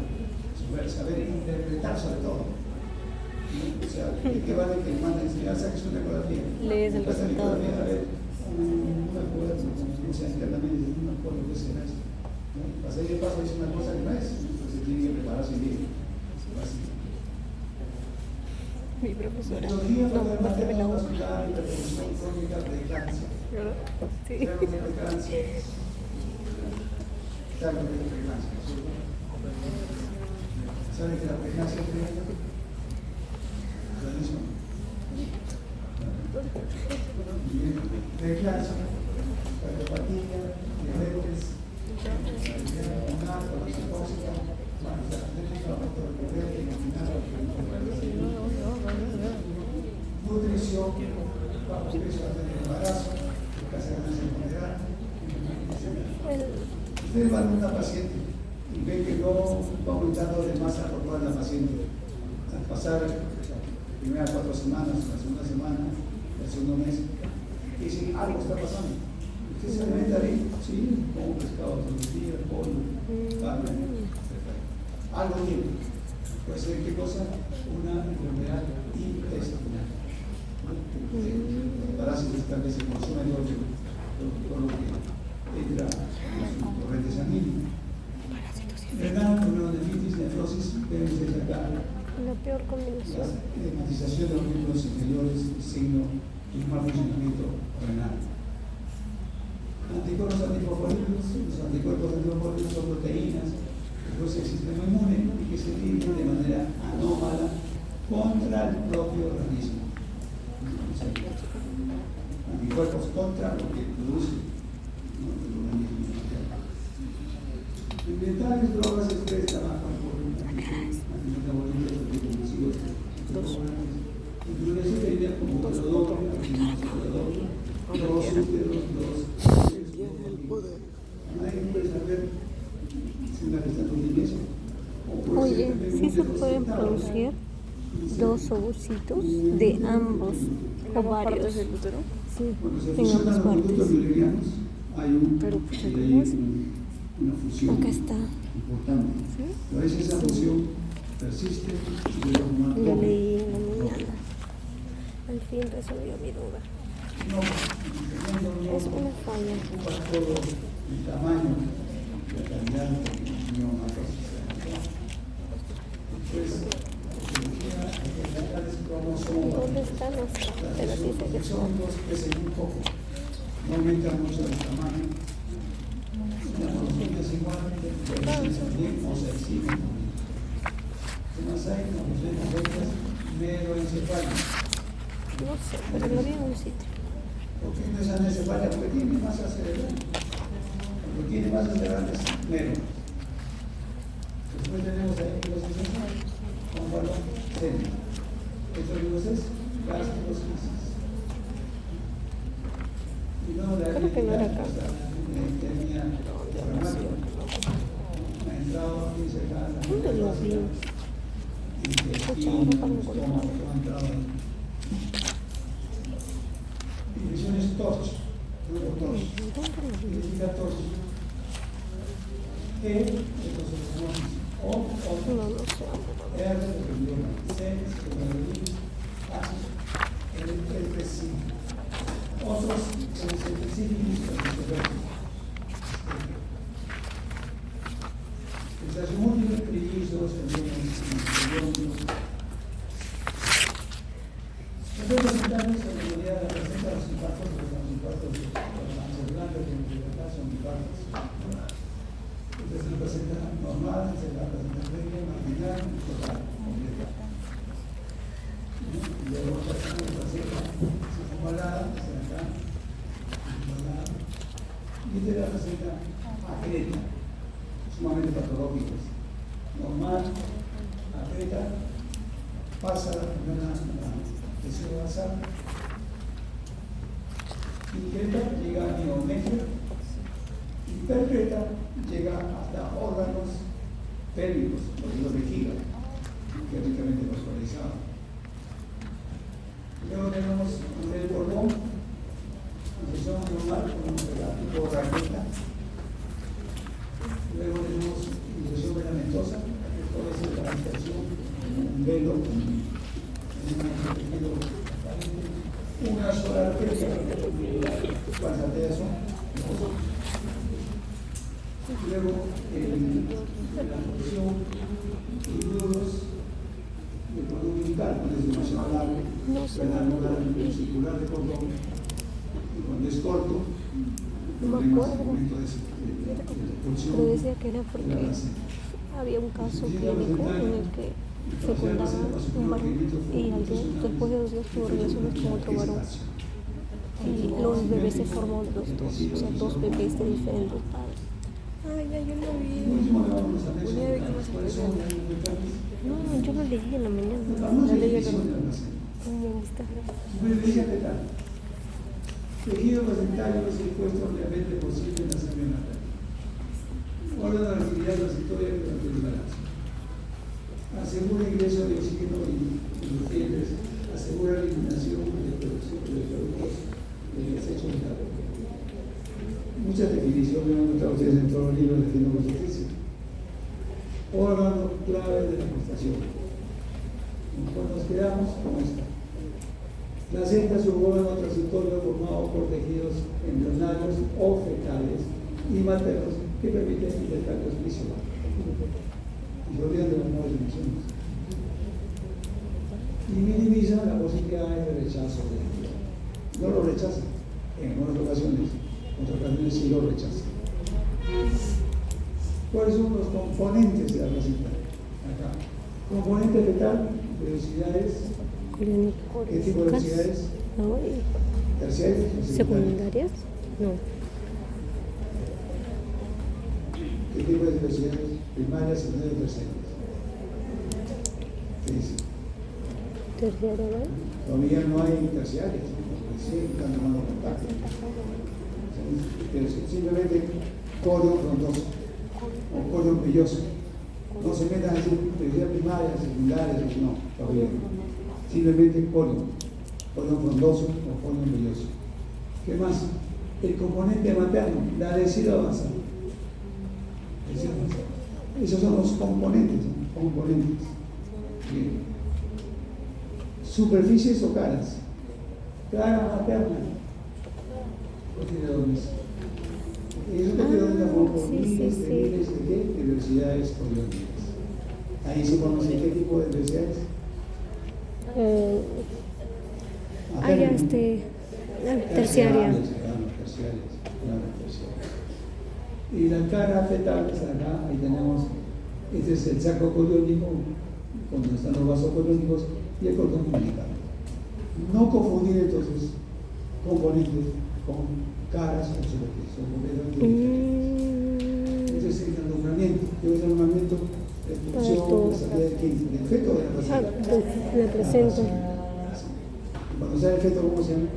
Saber interpretar sobre todo. O sea, ¿qué vale que manda enseñar? Saques una ecografía. Lees el resultado. A ver, una ecografía, o sea, internamente, no me acuerdo qué será esto. Pasa y de paso dice una cosa que no es, entonces tiene que prepararse bien. Mi profesora. Los días No, para porque me la una hipertensión crónica preeclampsia. Sí. Preeclampsia. ¿Saben lo que es preeclampsia? ¿Saben que la preeclampsia es preeclampsia, cardiopatía, diabetes, nutrición, bajo peso antes del embarazo, casi ganas de moderar. Ustedes van a una paciente y ven que no va aumentando de masa corporal la paciente. Al pasar las primeras 4 semanas, la segunda semana, el segundo mes, dicen algo está pasando. ¿Usted se alimenta bien? Sí, como pescado todos los días, pollo, carne, etc. Algo tiene. Puede ser qué cosa, una enfermedad intestinal. Parásitos tal vez se consumen todo lo que entra en su corriente sanguínea. Renal, neuronefritis, nefrosis, deben destacar La peor combinación. la edematización de los miembros inferiores, signo de un mal funcionamiento renal. Anticuerpos antifosfolípicos, los anticuerpos antifosfolípicos son proteínas que produce el sistema inmune y que se dirige de manera anómala contra el propio organismo. Anticuerpos contra lo que produce el organismo. Inventarios, drogas, estrés, tabaco, alcohol, antimetabólicos, anticonvulsivos, incluye sería como teodoro, dos úteros, nadie puede saber si una está con eso. Oye, sí se pueden producir 2 ovocitos de ambos ovarios. del útero? Sí, Cuando se en fusionan ambas los conductos partes. biliarianos, hay una fusión Acá está. importante. A veces esa fusión persiste y luego más Lo leí en la mañana. Al fin resolvió mi duda. no, Es una falla. ocupa todo el tamaño, la calidad de la neumatosis. Pues, ¿Dónde están los? Pero dice que son. son dos que crecen muy poco, no aumentan mucho el tamaño. La morfina es igual, también o se exhiben. ¿Qué más hay? Las venas rectas, meroencefálicas. No sé, pero lo vi en un sitio. ¿Por qué no es anencefalia? Porque tiene masa cerebral. Cuando tiene masa cerebral es mero. Después tenemos ahí los esenciales, con valor serio. Estos libros es gastrosquisis. Y luego la Creo que no era acá. tenía reumático. Ha entrado aquí cerca de la ¿Dónde lo vi? intestino, estómago, ha entrado ahí. Infecciones torch, grupo torch. Significa torch. E, ecosomos, O, No, no sé. R, idioma, C, esclerodermitis, H, el C. Otros son específicos para los tuberculosis. Infección múltiple, trillizos, embriones. Nosotros presentamos en la mayoría de la presenta los impactos de los impactos de la celular, que en realidad son impactos. Entonces se presenta normal, se la presenta regla, marginal, total, completa. Y luego pasamos la cepa circunvalada, que se acá, circunvalada. Y de la receta acreta, sumamente patológicos. Normal, acreta, pasa la primera deseo basal, increta llega a miometria, hipercreta llega hasta órganos pélvicos, los vejiga, que es ricamente fosforizado. Luego tenemos el cordón, infección normal con un tipo raqueta. Luego tenemos infección venamentosa, que puede ser la infección, un velo, una sola arteria, pasateazo. Luego la función y nudos del cordón umbilical, cuando es demasiado largo, la circular de cordón, y cuando es corto, No me acuerdo. Pero de decía que era porque había un caso clínico en el que fecundaba un varón y después de 2 días tuvo relaciones con otro varón. Y los bebés se forman los dos, o sea, 2 bebés de diferentes padres. Ay, ya, yo lo vi. Una víctima se puede. No, yo lo leí en la mañana. La leí en mi Instagram. Tejido placentario es el puesto ampliamente posible en la sangre materna. Órgano de actividad transitoria durante el embarazo. Asegura ingreso de oxígeno y nutrientes, asegura eliminación de producción de productos de desecho vital. Muchas definiciones han encontrado ustedes en todos los libros de fenomenología. Órgano clave de la gestación. Entonces nos quedamos con esta. Placenta es un órgano transitorio formado por tejidos embrionarios o fecales y maternos que permiten intercambio explícito. Y se olvidan de las nuevas dimensiones. Y minimiza la posibilidad de rechazo del embrión. No lo rechaza, en algunas ocasiones, en otras ocasiones sí lo rechaza. ¿Cuáles son los componentes de la placenta? Acá. Componente fetal, velocidades. ¿Qué tipo de velocidades? No, ¿Terciarias o ¿secundarias? No. ¿Qué tipo de velocidades? Primarias, secundarias, terciarias. ¿Qué dice? ¿Terciaria, ¿verdad? Todavía no hay terciarias, recién están tomando contacto. Pero simplemente corión frondoso o corión velloso. No se metan a decir velocidades primarias, secundarias, no, todavía no. Simplemente corión frondoso o corión velloso. ¿Qué más? El componente materno, la adhesiva basal. Esos son los componentes. Bien. Superficies o caras. Cara materna. Contenedores. Esos contenedores forman miles de velocidades coriónicas. Ahí se conoce qué tipo de velocidades. Terciaria. Y la cara fetal, acá, ahí tenemos, este es el saco coriónico, donde están los vasos coriónicos y el cordón umbilical. No confundir entonces componentes con caras o superficies, son completamente diferentes. Entonces el alumbramiento, ¿qué es el alumbramiento? La función, la salida del efecto de la faceta. Me presento. Cuando sale el efecto, ¿cómo se llama?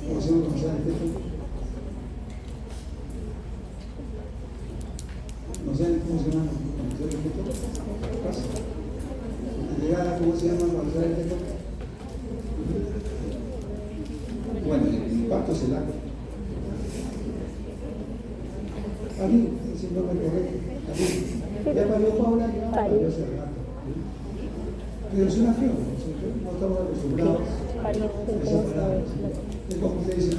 ¿Cómo se llama cuando sale el efecto? ¿No saben cómo se llama cuando sale el efecto? ¿Qué pasa? La llegada, ¿cómo se llama cuando sale el efecto? Bueno, el impacto es el acto. Ahí, ese es el nombre correcto. Ahí. Ya parió Paula, ya parió hace rato. Pero suena feo, no estamos acostumbrados a esa palabra. Es como usted dice,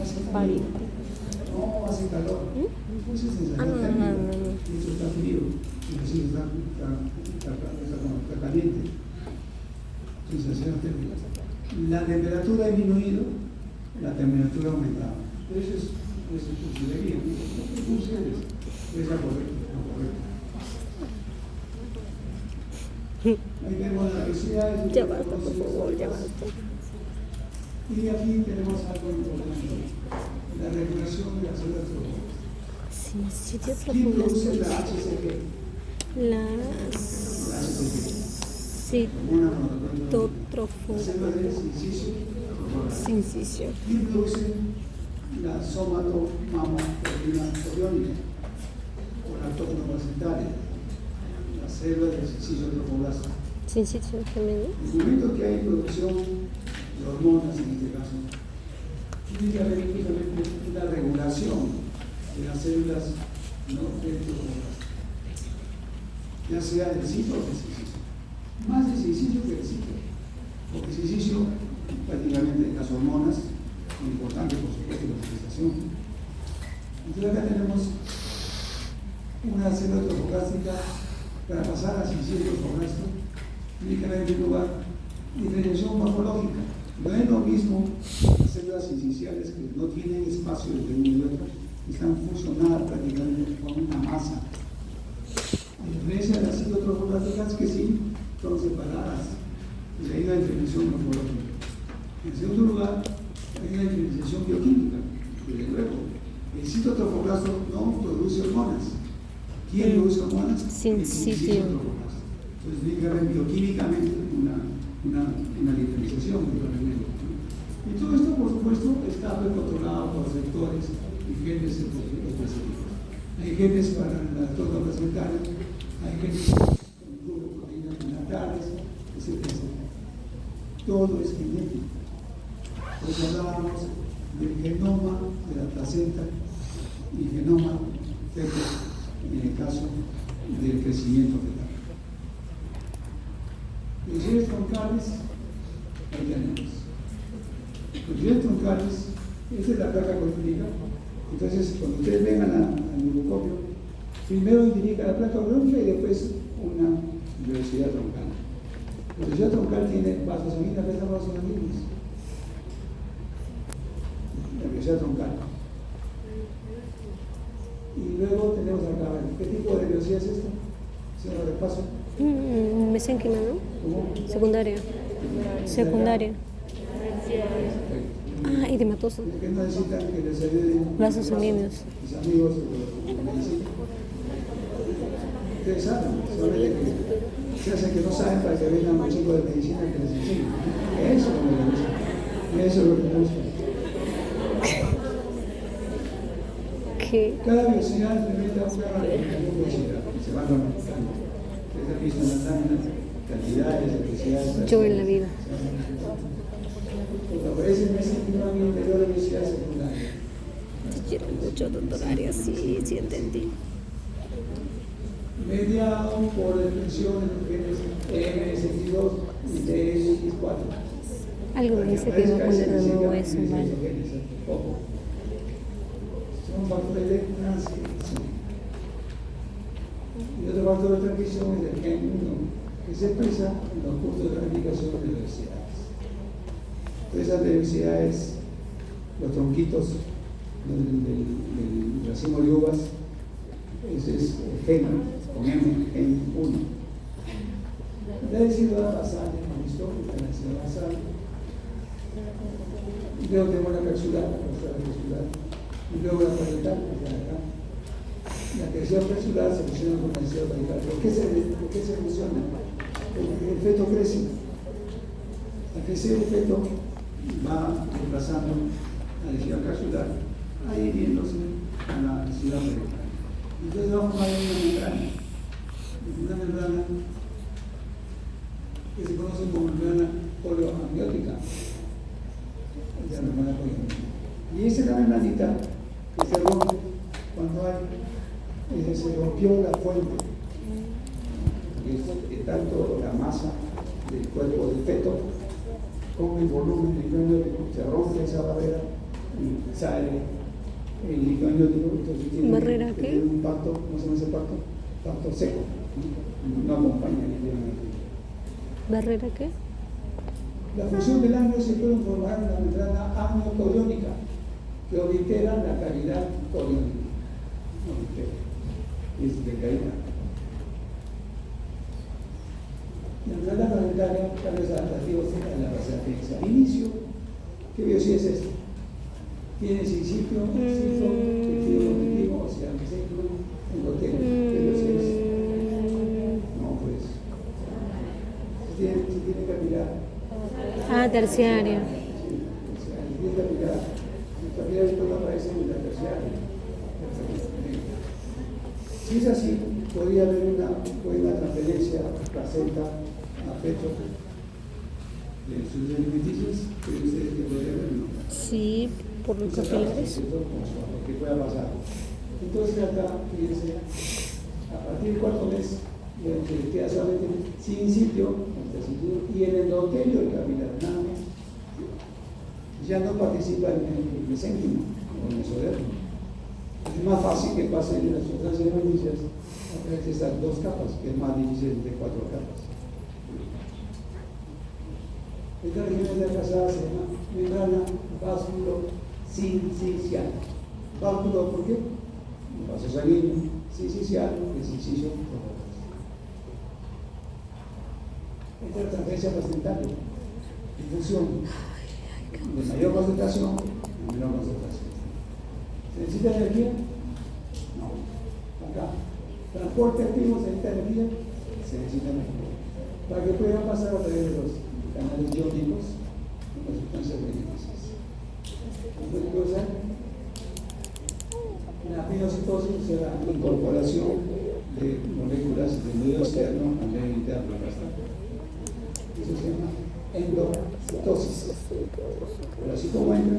hace frío. No, hace calor. Pues es sensación térmica. Esto está frío, inclusive está caliente. Sensación térmica. La temperatura ha disminuido, la temperatura ha aumentado. Pero eso es cursilería, ¿no? Es la correcta. Ahí tenemos la necesidad. Ya basta, por favor, ya basta. Y aquí tenemos algo importante, la regulación de las células trofólicas. Sí, sí, ¿Quién produce la HCG? Citotrofólicas. Células de Sincicio. ¿Quién produce la somatomamoproteína coriónica o la placentaria? Las células del sincicio trofoblasto. Sincicio femenino. En el momento que hay producción de hormonas, en este caso, tiene que haber justamente una regulación de las células no trofoblastas, ya sea del cito o del sincicio. Más del sincicio que del cito, porque el sincicio, prácticamente las hormonas, son importantes por supuesto la manifestación. Entonces acá tenemos una célula trofoblástica para pasar al sincicio trofoblasto. Tiene que haber en primer lugar diferenciación morfológica. No es lo mismo las células sinciciales que no tienen espacio entre uno y otro, están fusionadas prácticamente con una masa. A diferencia de las citotrofoblásticas que sí son separadas, pues hay una diferenciación morfológica. En segundo lugar, hay una diferenciación bioquímica. Desde luego, el citotrofoblasto no produce hormonas. ¿Quién produce hormonas? Sincicio. Entonces tiene que haber bioquímicamente una diferenciación de los elementos. Y todo esto, por supuesto, está controlado por receptores y genes específicos. Hay genes para la torta placentaria, hay genes con proteínas prenatales, etc. Todo es genético. Por eso hablábamos del genoma de la placenta y genoma feto en el caso del crecimiento fetal. Los genes troncales, ahí tenemos. Los genes troncales, esta es la placa cronológica. Entonces, cuando ustedes vengan al neurocopio, primero indica la placa cronológica y después una velocidad troncal. La velocidad troncal tiene vasos sanguíneos, acá están vasos sanguíneos. La velocidad troncal. Y luego tenemos acá, ¿qué tipo de velocidad es esta? Cierro de paso. Mesénquima, ¿no? ¿Cómo? Secundaria. Ah, edematosa. ¿Por qué no necesitan que les ayuden Vasos sanguíneos. mis amigos de medicina? Ustedes saben, solamente que se hacen que no saben para que vengan un chico de medicina que les enseñe. Eso es lo que buscan. Eso es lo que buscan. ¿Qué? Cada velocidad implementa una velocidad. Se van aumentando. Esa pista en las láminas, cantidades, velocidades. Yo en la vida. Cuando aparece en ese interior de velocidad secundaria. Quiero mucho, doctoraria, sí entendí. Mediado por la expresión de los genes MS2 y DX4. Algo me dice que voy a poner de nuevo eso, ¿vale? Son factores de transcripción. Y otro factor de transcripción es el gen 1, que se expresa en los puntos de planificación de velocidades. Entonces, esas velocidades, los tronquitos del racimo de uvas, ese es el gen con M, gen 1. La densidad basal ¿listo? Está en la ciudad basal. Y luego tenemos la capsular, y luego la parietal, que está acá. La tercera capsular se fusiona con la tercera parietal. ¿Por qué se fusiona? Porque el feto crece. Al crecer el feto va desplazando a la ciudad capsular, adhiriéndose a la ciudad parietal. Entonces va a formar una membrana que se conoce como membrana polioamniótica. La membrana polioamniótica. Y esa es la membranita que se rompe cuando se rompió la fuente. Y es tanto la masa del cuerpo del feto como el volumen del líquido amniótico, se rompe esa barrera y sale el líquido amniótico. Entonces tiene ¿Barrera que qué? tener un pacto, ¿cómo se llama ese pacto? Pacto seco. No acompaña el líquido amniótico. ¿Barrera qué? La función del ángulo se puede formar en la membrana amniocoriónica que oblitera la cavidad coriónica. Es de caída. La membrana planetaria tal vez adaptativa a la resistencia. Al inicio, ¿qué biopsia es esto? Tiene principio, ciclo, tejido conectivo, o sea, ciclo, endotelio. ¿Qué biopsia es? No, pues. Si tiene capilar. Ah, terciaria. Sí, tiene capilar. La capilar después aparece en la terciaria. Si es así, podría haber una buena transferencia placenta a feto de sus alimenticios, que ustedes que podrían ver, ¿no? Sí, por los capilares. Lo que pueda pasar. Entonces acá, fíjense, a partir del cuarto mes, que queda solamente sin sitio, y el endotelio del capilar, nada más. Ya no participa en el mesénquimo o en el mesodermo. Es más fácil que pasen las sustancias alimenticias a través de estas dos capas, que es más difícil de 4 capas. Esta región de la casada se llama membrana vásculo sincicial. Vásculo, ¿por qué? Un vaso sanguíneo, sincicial, es inciso. Esta es la transferencia placentaria, difusión de mayor concentración a menor concentración. ¿Se necesita energía? No. Acá. Transporte activo, ¿se necesita energía? Se necesita energía. Para que puedan pasar a través de los canales iónicos con las sustancias beneficiosas. ¿Puede cruzar? La pinocitosis es la incorporación de moléculas del medio externo al medio interno. Acá está. Eso se llama endocitosis. Pero así como entra,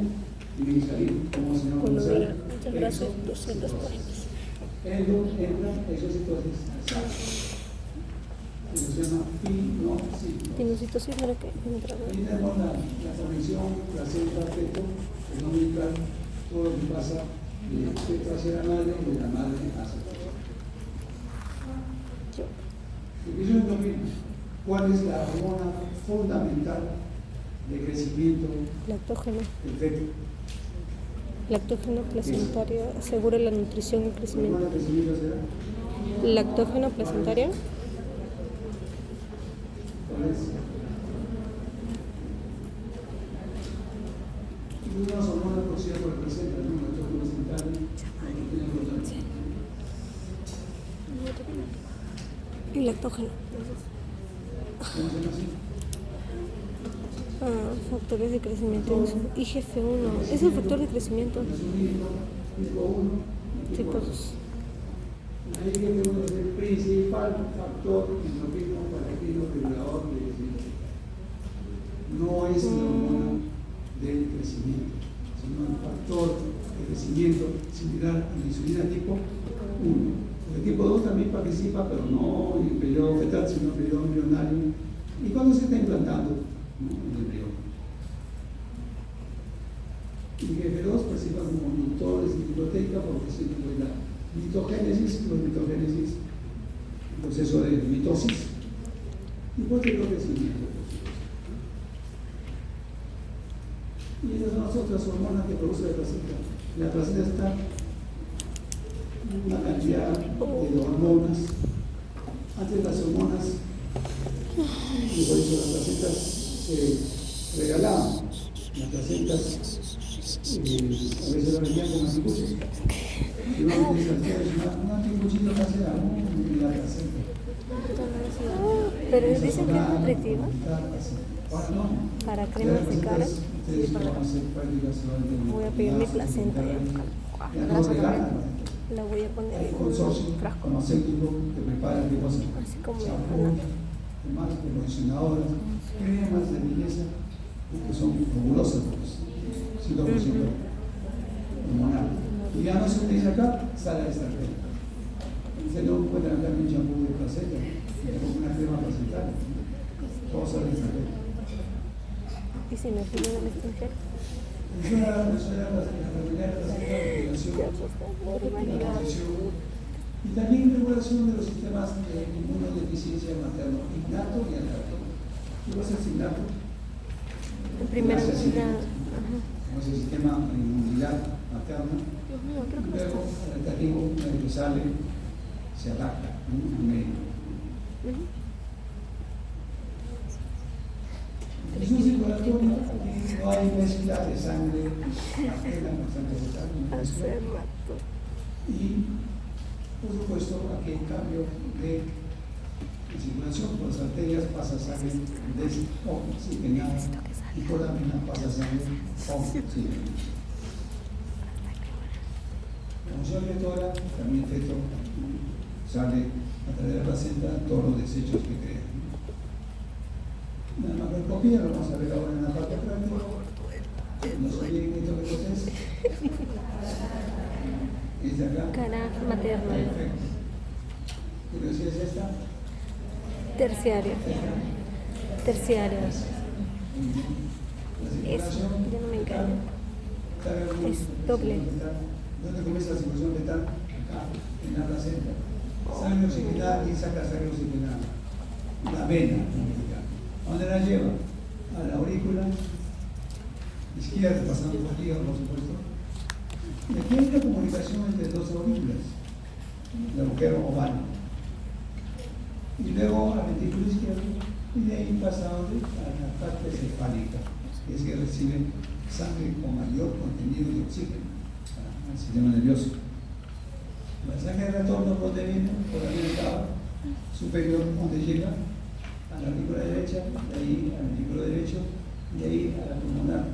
y salir, ¿cómo se llama? Muchas gracias, 240. Endo entra, exocitosis sale. Eso se llama pinocitosis. Pinocitosis era que entraba. Y tenemos la conexión placenta-feto, el umbilical, todo lo que pasa de feto hacia la madre y de la madre hacia el feto. Eso es lo mismo. ¿Cuál es la hormona fundamental de crecimiento Lactógeno. del feto? Lactógeno placentario asegura la nutrición y el ¿La crecimiento. hormona de crecimiento será? Lactógeno placentario. ¿Cuál es? Una hormona producida por el placenta, ¿no? El lactógeno placentario, no tiene importancia. Y lactógeno. ¿Cómo se llama así? Factores de crecimiento. IGF-1. Es un factor de crecimiento. Es un tipo 1, Tipo 2. Ahí que uno es el principal factor endocrino palatino regulador de crecimiento. No es la hormona del crecimiento, sino el factor de crecimiento similar a la insulina tipo 1. El tipo 2 también participa, pero no en el periodo fetal, sino en el periodo embrionario. ¿Y cuando se está implantando? ¿No? En el embrión. Y GF2 participa como inductores de biblioteca porque se la mitogénesis, el proceso de mitosis y posterior crecimiento. Y esas son las otras hormonas que produce la placenta. La placenta está una cantidad de hormonas. Antes las hormonas Y por eso las placentas se regalaban. Las placentas a veces lo vendían como anticuchos. Si no tienes un anticuchito casera, en la placenta. Pero ellos dicen que es nutritiva Ahora no. para cremas de cara. Ustedes van a hacer prácticas solamente. Voy a pedir mi placenta. Grasa también. La voy a poner Hay en consorcio un frasco. farmacéutico que prepara qué cosa. Así como el Champús, demás acondicionadoras, cremas de belleza que son fabulosas, pues, 100% hormonal. Y ya no se utiliza acá, sale a esta crema. Usted no puede andar un champú de placenta, con una crema placental. Todo sale de esta crema. Y si me pido del extranjero. Eso era la primera y también regulación de los sistemas de inmunodeficiencia materno innato y adapto. ¿Qué va a ser innato? El primero es el ajá. sistema de inmunidad materna. Luego, adaptativo, el que sale, se adapta al medio. Es un circulatorio, no hay mezcla de sangre ajena con sangre de Hace rato. y, por supuesto, aquí el cambio de circulación por las arterias pasa sangre oxigenada y por la vena pasa sangre oxigenada. La función lectora también el feto sale a través de la placenta todos los desechos que crea. La macroscopía lo vamos a ver ahora en la parte práctica. No sé bien esto que es. ¿Es de acá? Cara materna. Perfecto. ¿Qué decía es esta? Terciaria. Terciaria. La Eso, circulación ya no me engaño. fetal, Es doble. ¿Dónde comienza la circulación fetal? Acá, en la placenta. Sangre oxigenada y saca sangre oxigenada. La vena. ¿A dónde la lleva? A la aurícula izquierda, pasando por el hígado, por supuesto. Y aquí hay una comunicación entre dos aurículas, el agujero oval. Y luego al ventrículo izquierdo, y de ahí pasa a la parte cefálica, que es que recibe sangre con mayor contenido de oxígeno al sistema nervioso. La sangre de retorno, ¿por dónde viene? Por la vena cava superior, donde llega a la aurícula derecha, de ahí al ventrículo derecho, y de ahí a la pulmonar.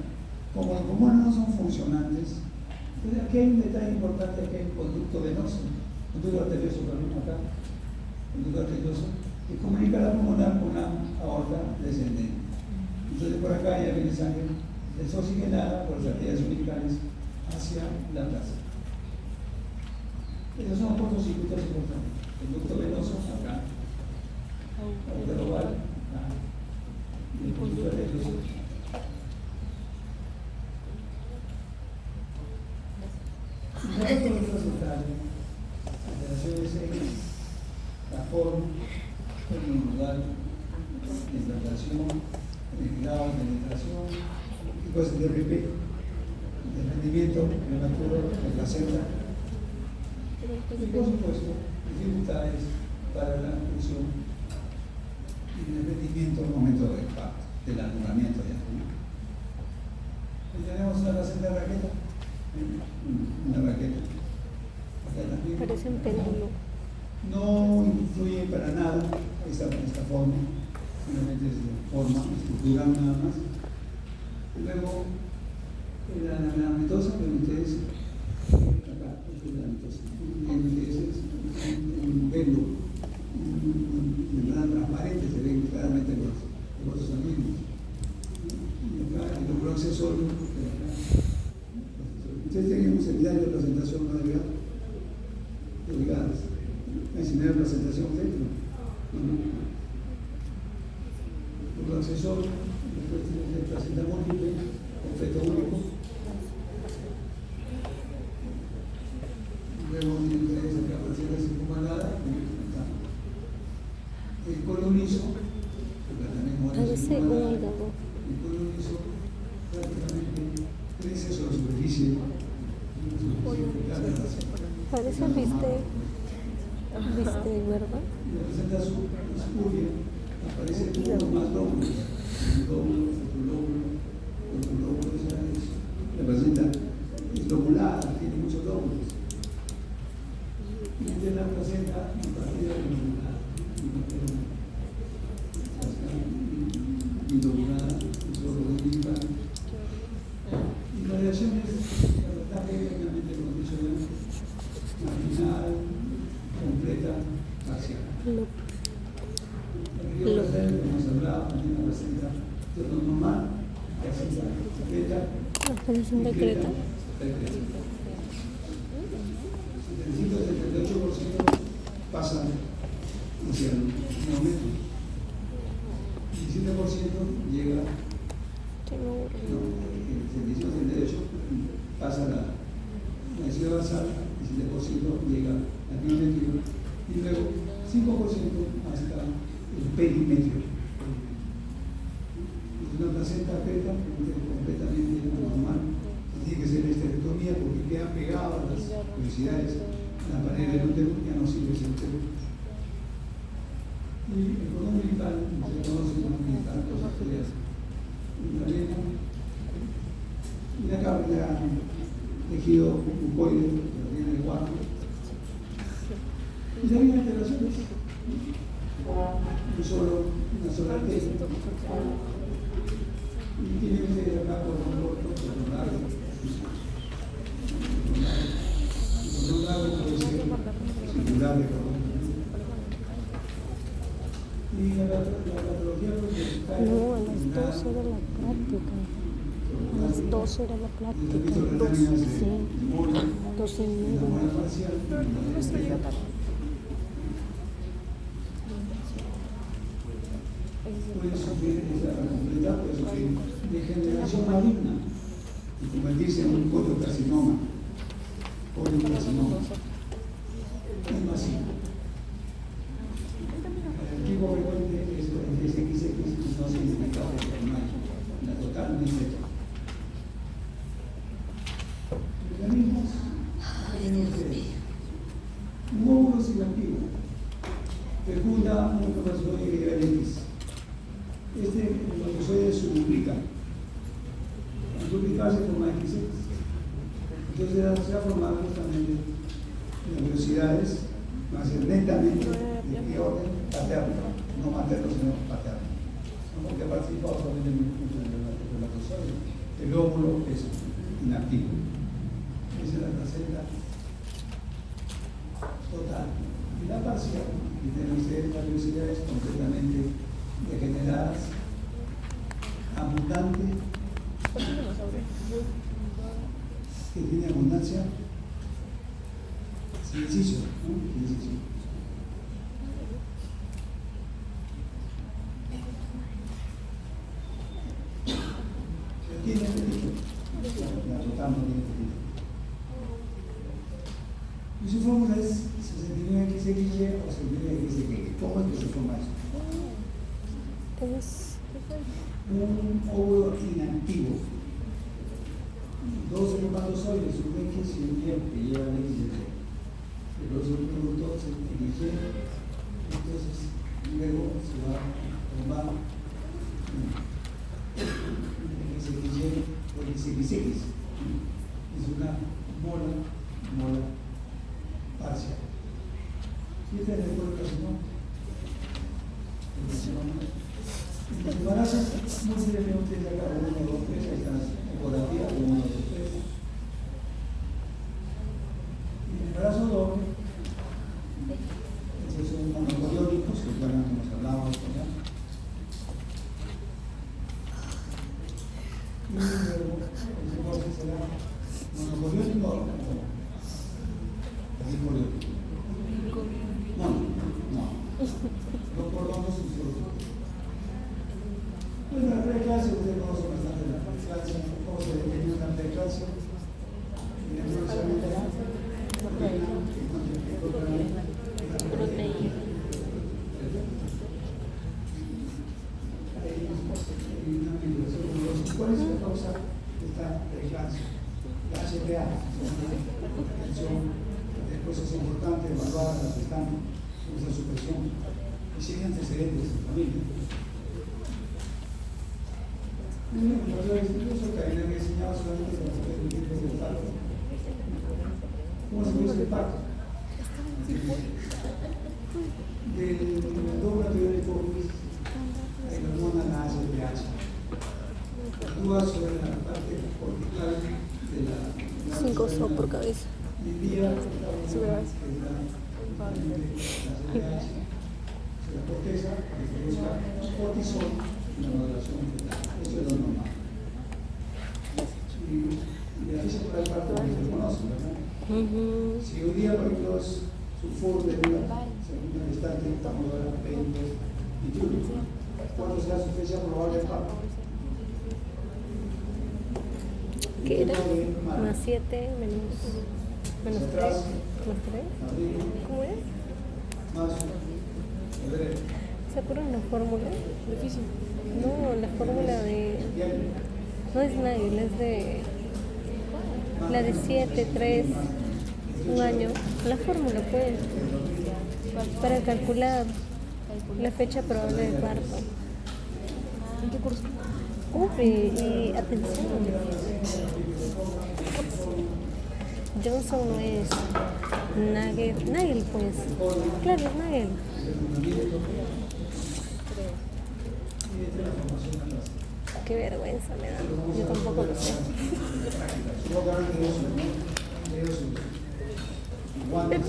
Como los pulmones no son funcionantes, entonces aquí hay un detalle importante, que hay un conducto venoso, conducto arterioso también acá, conducto arterioso, que comunica la pulmonar con la aorta descendente. Entonces por acá ya viene sangre desoxigenada por las arterias umbilicales hacia la plaza. Esos son cortocircuitos importantes. Conducto venoso acá, agujero oval acá, y el conducto arterioso. Y la conducto central, alteraciones en la forma, en el lugar de implantación, el grado de penetración, y cosas de RP, de rendimiento prematuro, de placenta, y por supuesto, dificultades para la función y el rendimiento al momento del parto, del anulamiento ya. Y tenemos una placenta de raqueta, una raqueta. Acá también. Parece un péndulo. No influye para nada esta forma, simplemente es de forma estructural nada más. Luego, la mitosa que ustedes, acá, la mitosa, es un péndulo, de manera transparente, se ven claramente los vasos sanguíneos. Y acá el lóbulo accesorio, ustedes tienen un seminario de presentación no delgadas. ¿Me enseñaron la presentación dentro? Por el accesorio, después tienen la placenta múltiple, con feto único. Luego tienen la placenta circunvalada, el colon liso, Parece un hígado. el colon liso prácticamente crece sobre la superficie. Parece bistec, ¿verdad? La placenta espuria aparece uno más lóbulos, un lóbulo, otro lóbulo, representa, es lobulada, tiene muchos lóbulos. Y de la placenta, a partir de y lobulada, solo de linfa. Y variaciones, la verdad que obviamente, como he dicho ya, marginal, completa, parcial. Como hemos hablado, también la placenta normal, placenta secreta. La placenta secreta. El 78% pasa hacia el neometo. El 17% llega, el 78% pasa la ciudad basal, el 7% llega al neometrio y luego 5% hasta el perimetrio. Es una placenta beta completamente normal. Tiene que ser esterectomía porque queda pegado a las velocidades a la pared del útero, ya no sirve ese útero. Y el cordón umbilical, se conoce como umbilical, cosas feas, una vena, y la cápsula, tejido mucoide, que tiene el guardo. Y también alteraciones. Una sola arteria. Y tiene que ser acá por un corto, por un largo. Por un largo puede ser circular de cordón. Y la patología no, a las 2 era la práctica. A las 2 era la práctica. 2, sí. 2 y media. Puede sufrir esa completa, puede sufrir degeneración maligna y convertirse en un coliocarcinoma. Coliocarcinoma. Es masivo. El tipo frecuente es el XX, no se identifica por la totalmente. Mecanismos. Un óvulo inactivo. Fecunda un cromosoide de X. Este cromosoide se duplica. Al duplicarse forma XX. Entonces se ha formado justamente las velocidades, van a ser netamente de orden paterno, no materno sino paterno. No porque ha participado solamente en el espermatozoide. El óvulo es inactivo. Esa es la placenta total. Y la parcial, que tiene ustedes las velocidades completamente degeneradas, abundante, que tiene abundancia, sin inciso, ¿no? Sin inciso. Tiene apetito, la total no tiene apetito. Y su fórmula es 69XXY o 69XXY. ¿Cómo es que se forma eso? Es Un óvulo inactivo. Dos espermatozoides, un X y un Y que llevan XY. Pero es un producto XY. Entonces, luego se va a formar XY o XXX. Es una mola parcial. Y este es el coliocarcinoma. Los embarazos no se deben utilizar cada 1, 2, 3, ahí está la ecografía, 1, 2, 3. Y el embarazo doble, estos son monocoriónicos, que ya hemos hablado de esto ya. Y luego, el segundo será monocoriónico o bicoriónico. No. Los cordones son solo. Bueno, la preeclampsia, usted conoce bastante la preeclampsia, cómo se define una preeclampsia. ¿Cuál es la causa de esta preeclampsia? La HPA, después es importante evaluar las que están en esa supresión. y si hay antecedentes en familia. Incluso que habían enseñado solamente con los tipos de pacto. ¿Cómo se produce el pacto? Del laboratorio de COVID, hay la hormona la ACTH. Actúa sobre la parte cortical de la 5 so por cabeza. y envía se la corteza que produzca cortisol y la maduración fetal. Eso es lo normal. Y así se puede parte de lo que se conoce, ¿verdad? Si hoy día, por ejemplo, es sulfuro de una segunda gestante, estamos ahora 20, 21. ¿Cuándo será su fecha probable de parto? ¿Qué era? Más 7 menos 3. ¿Más 3? Abril, ¿Cómo es? marzo, febrero. ¿Se acuerdan la fórmula? Difícil. No, la fórmula de... No es Nagel, es de... La de 7, 3, un año. La fórmula, pues. Para calcular la fecha probable de parto. ¿En qué curso? Y atención. Johnson no es Nagel pues. Claro, es Nagel. Qué vergüenza me da. Yo tampoco lo sé. Supongo que habrán leído sus guantes.